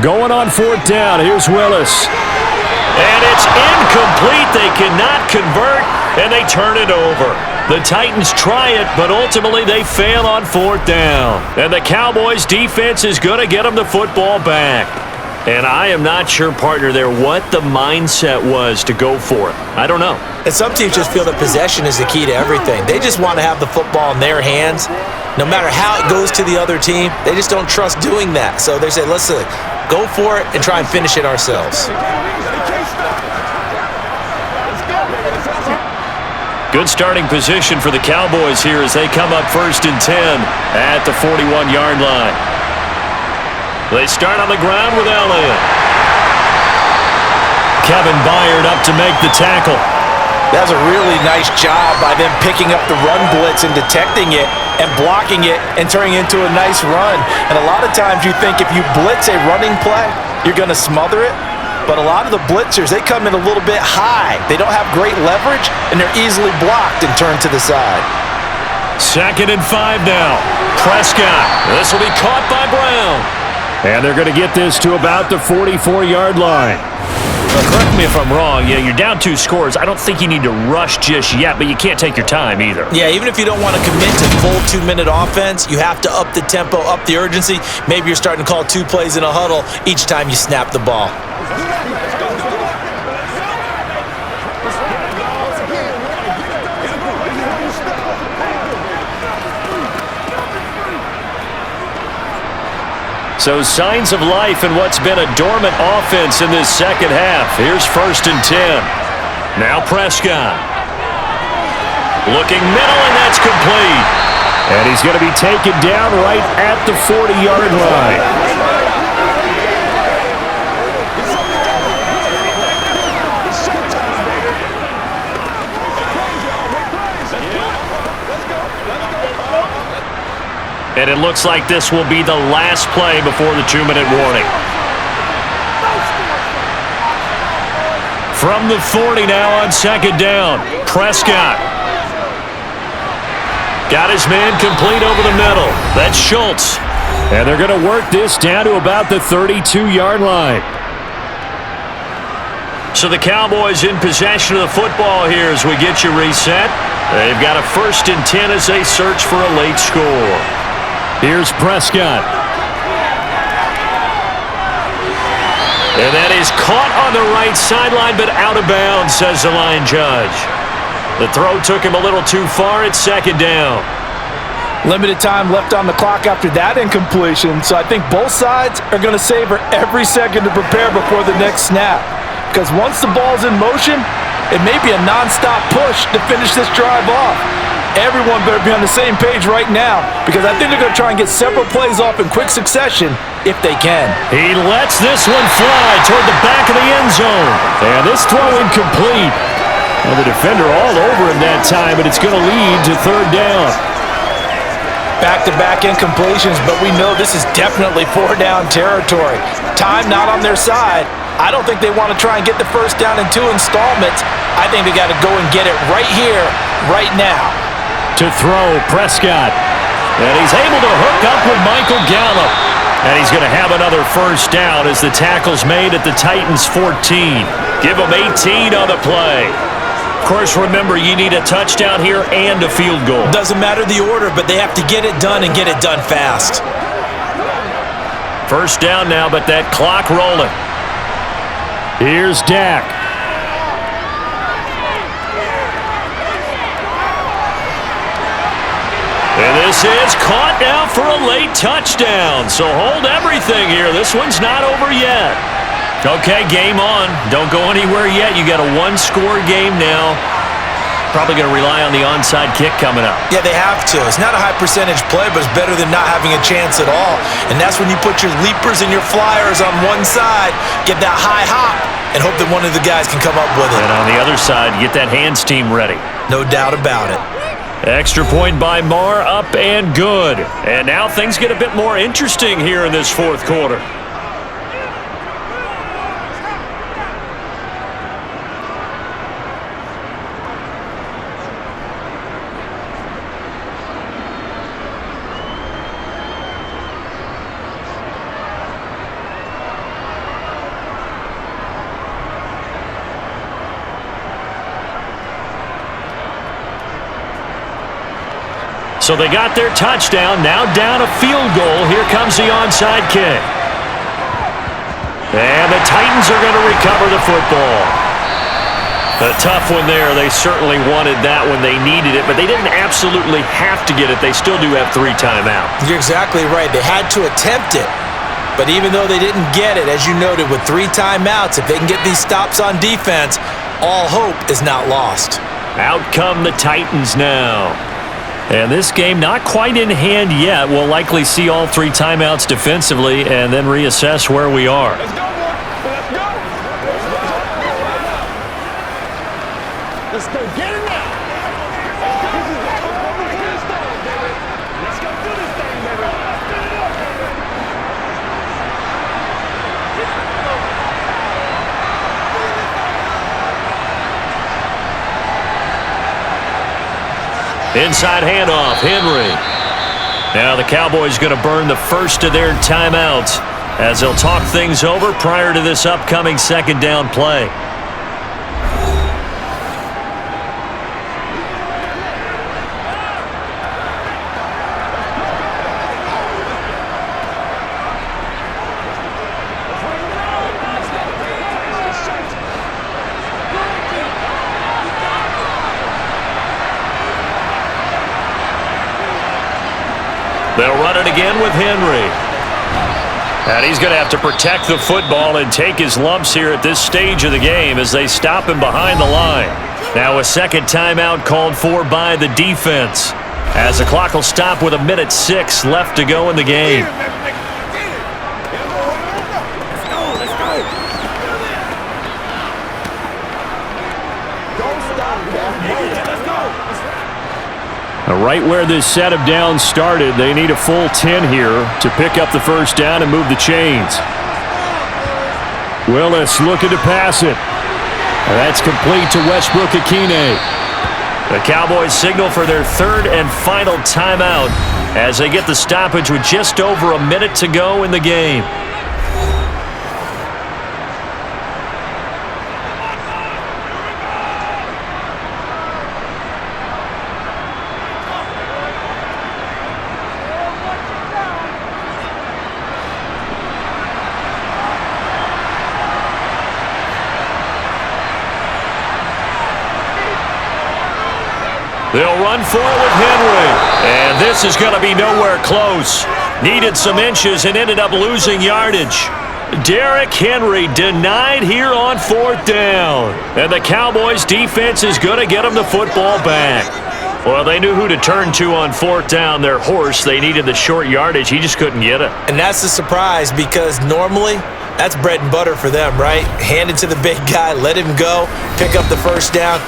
Going on 4th down. Here's Willis. And it's incomplete. They cannot convert, and they turn it over. The Titans try it, but ultimately they fail on 4th down. And the Cowboys' defense is going to get them the football back. And I am not sure, partner, there what the mindset was to go for it. I don't know. And some teams just feel that possession is the key to everything. They just want to have the football in their hands. No matter how it goes to the other team, they just don't trust doing that. So they say, listen, go for it and try and finish it ourselves. Good starting position for the Cowboys here as they come up 1st and 10 at the 41-yard line. They start on the ground with Elliott. Kevin Byard up to make the tackle. That's a really nice job by them picking up the run blitz and detecting it and blocking it and turning it into a nice run. And a lot of times you think if you blitz a running play, you're going to smother it. But a lot of the blitzers, they come in a little bit high. They don't have great leverage, and they're easily blocked and turned to the side. 2nd and 5 now. Prescott. This will be caught by Brown. And they're going to get this to about the 44-yard line. Well, correct me if I'm wrong. Yeah, you're down 2 scores. I don't think you need to rush just yet, but you can't take your time either. Yeah, even if you don't want to commit to full 2-minute offense, you have to up the tempo, up the urgency. Maybe you're starting to call 2 plays in a huddle each time you snap the ball. So signs of life in what's been a dormant offense in this second half. Here's 1st and 10. Now Prescott. Looking middle, and that's complete. And he's going to be taken down right at the 40-yard line. And it looks like this will be the last play before the 2-minute warning. From the 40 now on 2nd down. Prescott. Got his man complete over the middle. That's Schultz. And they're going to work this down to about the 32-yard line. So the Cowboys in possession of the football here as we get you reset. They've got a 1st and 10 as they search for a late score. Here's Prescott. And that is caught on the right sideline, but out of bounds, says the line judge. The throw took him a little too far. It's 2nd down. Limited time left on the clock after that incompletion, so I think both sides are going to savor every second to prepare before the next snap. Because once the ball's in motion, it may be a non-stop push to finish this drive off. Everyone better be on the same page right now, because I think they're going to try and get several plays off in quick succession if they can. He lets this one fly toward the back of the end zone. And this throw incomplete. And the defender all over him that time, but it's going to lead to 3rd down. Back-to-back incompletions, but we know this is definitely 4-down territory. Time not on their side. I don't think they want to try and get the 1st down in 2 installments. I think they got to go and get it right here, right now. To throw, Prescott. And he's able to hook up with Michael Gallup. And he's going to have another 1st down as the tackle's made at the Titans' 14. Give them 18 on the play. Of course, remember, you need a touchdown here and a field goal. Doesn't matter the order, but they have to get it done and get it done fast. 1st down now, but that clock rolling. Here's Dak. And this is caught now for a late touchdown. So hold everything here. This one's not over yet. Okay, game on. Don't go anywhere yet. You got a 1-score game now. Probably going to rely on the onside kick coming up. Yeah, they have to. It's not a high percentage play, but it's better than not having a chance at all. And that's when you put your leapers and your flyers on one side, get that high hop, and hope that one of the guys can come up with it. And on the other side, get that hands team ready. No doubt about it. Extra point by Marr, up and good. And now things get a bit more interesting here in this 4th quarter. So they got their touchdown, now down a field goal. Here comes the onside kick. And the Titans are going to recover the football. A tough one there. They certainly wanted that when they needed it, but they didn't absolutely have to get it. They still do have 3 timeouts. You're exactly right. They had to attempt it. But even though they didn't get it, as you noted, with 3 timeouts, if they can get these stops on defense, all hope is not lost. Out come the Titans now. And this game not quite in hand yet. We'll likely see all 3 timeouts defensively and then reassess where we are. Let's go, boy. Let's go. Get it now. Let's go do this thing, baby. Inside handoff, Henry. Now the Cowboys going to burn the first of their timeouts as they'll talk things over prior to this upcoming 2nd down play. They'll run it again with Henry. And he's going to have to protect the football and take his lumps here at this stage of the game as they stop him behind the line. Now a 2nd timeout called for by the defense as the clock will stop with 1:06 left to go in the game. Right where this set of downs started, they need a full 10 here to pick up the 1st down and move the chains. Willis looking to pass it. That's complete to Westbrook-Ikhine. The Cowboys signal for their 3rd and final timeout as they get the stoppage with just over a minute to go in the game. They'll run for it with Henry. And this is going to be nowhere close. Needed some inches and ended up losing yardage. Derrick Henry denied here on 4th down. And the Cowboys defense is going to get him the football back. Well, they knew who to turn to on 4th down. Their horse, they needed the short yardage. He just couldn't get it. And that's a surprise because normally that's bread and butter for them, right? Hand it to the big guy, let him go, pick up the first down.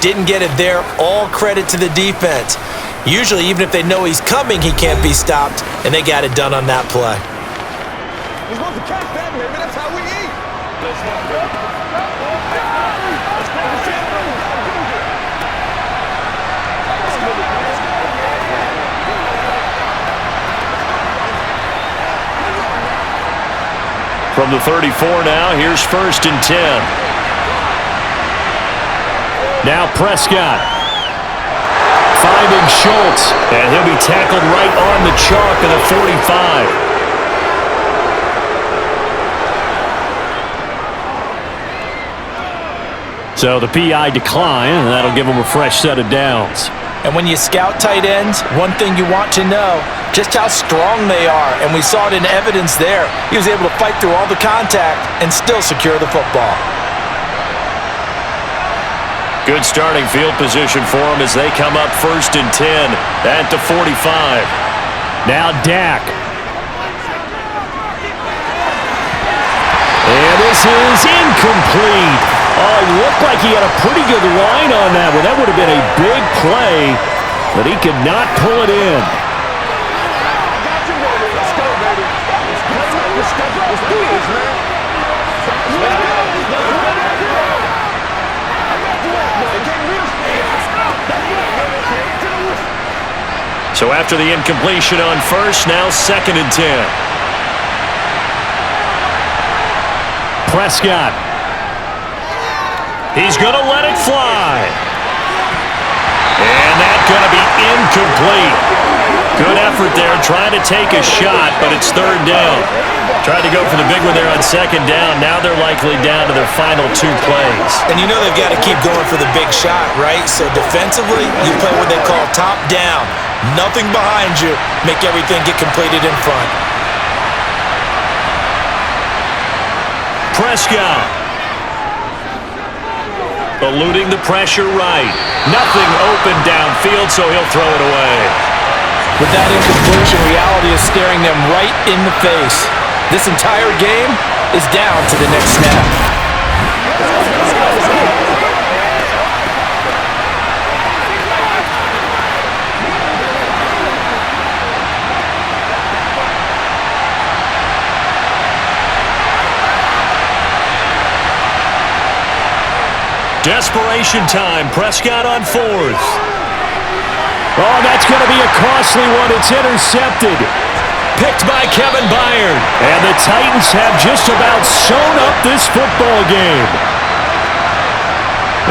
Didn't get it there. All credit to the defense. Usually, even if they know he's coming, he can't be stopped, and they got it done on that play. We're supposed to catch that, baby. That's how we eat. From the 34 now, here's 1st and 10. Now Prescott. Finding Schultz, and he'll be tackled right on the chalk of the 45. So the PI decline, and that'll give him a fresh set of downs. And when you scout tight ends, one thing you want to know, just how strong they are. And we saw it in evidence there. He was able to fight through all the contact and still secure the football. Good starting field position for them as they come up 1st and 10 at the 45. Now Dak. And this is incomplete. Oh, it looked like he had a pretty good line on that one. That would have been a big play, but he could not pull it in. Let's go, baby. Let's do this, man. So after the incompletion on 1st, now 2nd and 10. Prescott. He's going to let it fly. And that's going to be incomplete. Good effort there trying to take a shot, but it's 3rd down. Tried to go for the big one there on 2nd down. Now they're likely down to their final 2 plays. And you know they've got to keep going for the big shot, right? So defensively, you play what they call top down. Nothing behind you. Make everything get completed in front. Prescott. Eluding the pressure right. Nothing open downfield, so he'll throw it away. With that incompletion, reality is staring them right in the face. This entire game is down to the next snap. Desperation time. Prescott on 4th. Oh, that's going to be a costly one. It's intercepted. Picked by Kevin Byard. And the Titans have just about sewn up this football game.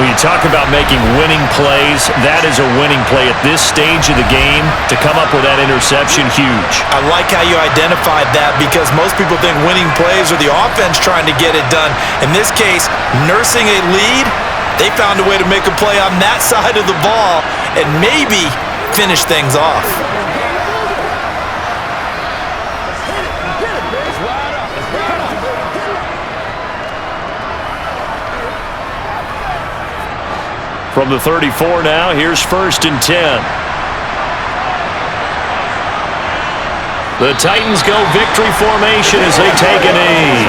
When you talk about making winning plays, that is a winning play at this stage of the game. To come up with that interception, huge. I like how you identified that because most people think winning plays are the offense trying to get it done. In this case, nursing a lead, they found a way to make a play on that side of the ball and maybe finish things off. From the 34 now, here's 1st and 10. The Titans go victory formation as they take a knee.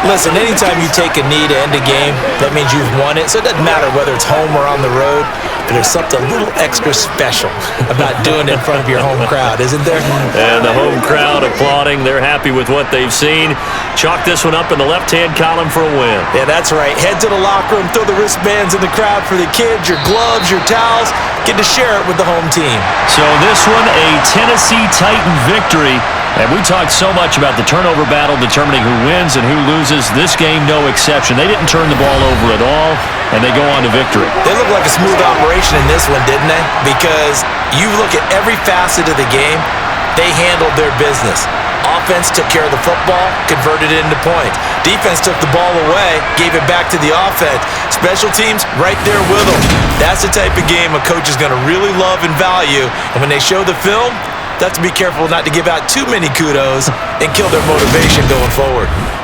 Listen, anytime you take a knee to end a game, that means you've won it. So it doesn't matter whether it's home or on the road, but there's something a little extra special about doing it in front of your home crowd, isn't there? And the home crowd applauding. They're happy with what they've seen. Chalk this one up in the left-hand column for a win. Yeah, that's right. Head to the locker room, throw the wristbands in the crowd for the kids, your gloves, your towels. Get to share it with the home team. So this one, a Tennessee Titan victory. And we talked so much about the turnover battle determining who wins and who loses. This game, no exception. They didn't turn the ball over at all, and they go on to victory. They look like a smooth operation in this one, didn't they? Because you look at every facet of the game, they handled their business. Offense took care of the football, converted it into points. Defense took the ball away, gave it back to the offense. Special teams right there with them. That's the type of game a coach is going to really love and value. And when they show the film, they have to be careful not to give out too many kudos and kill their motivation going forward.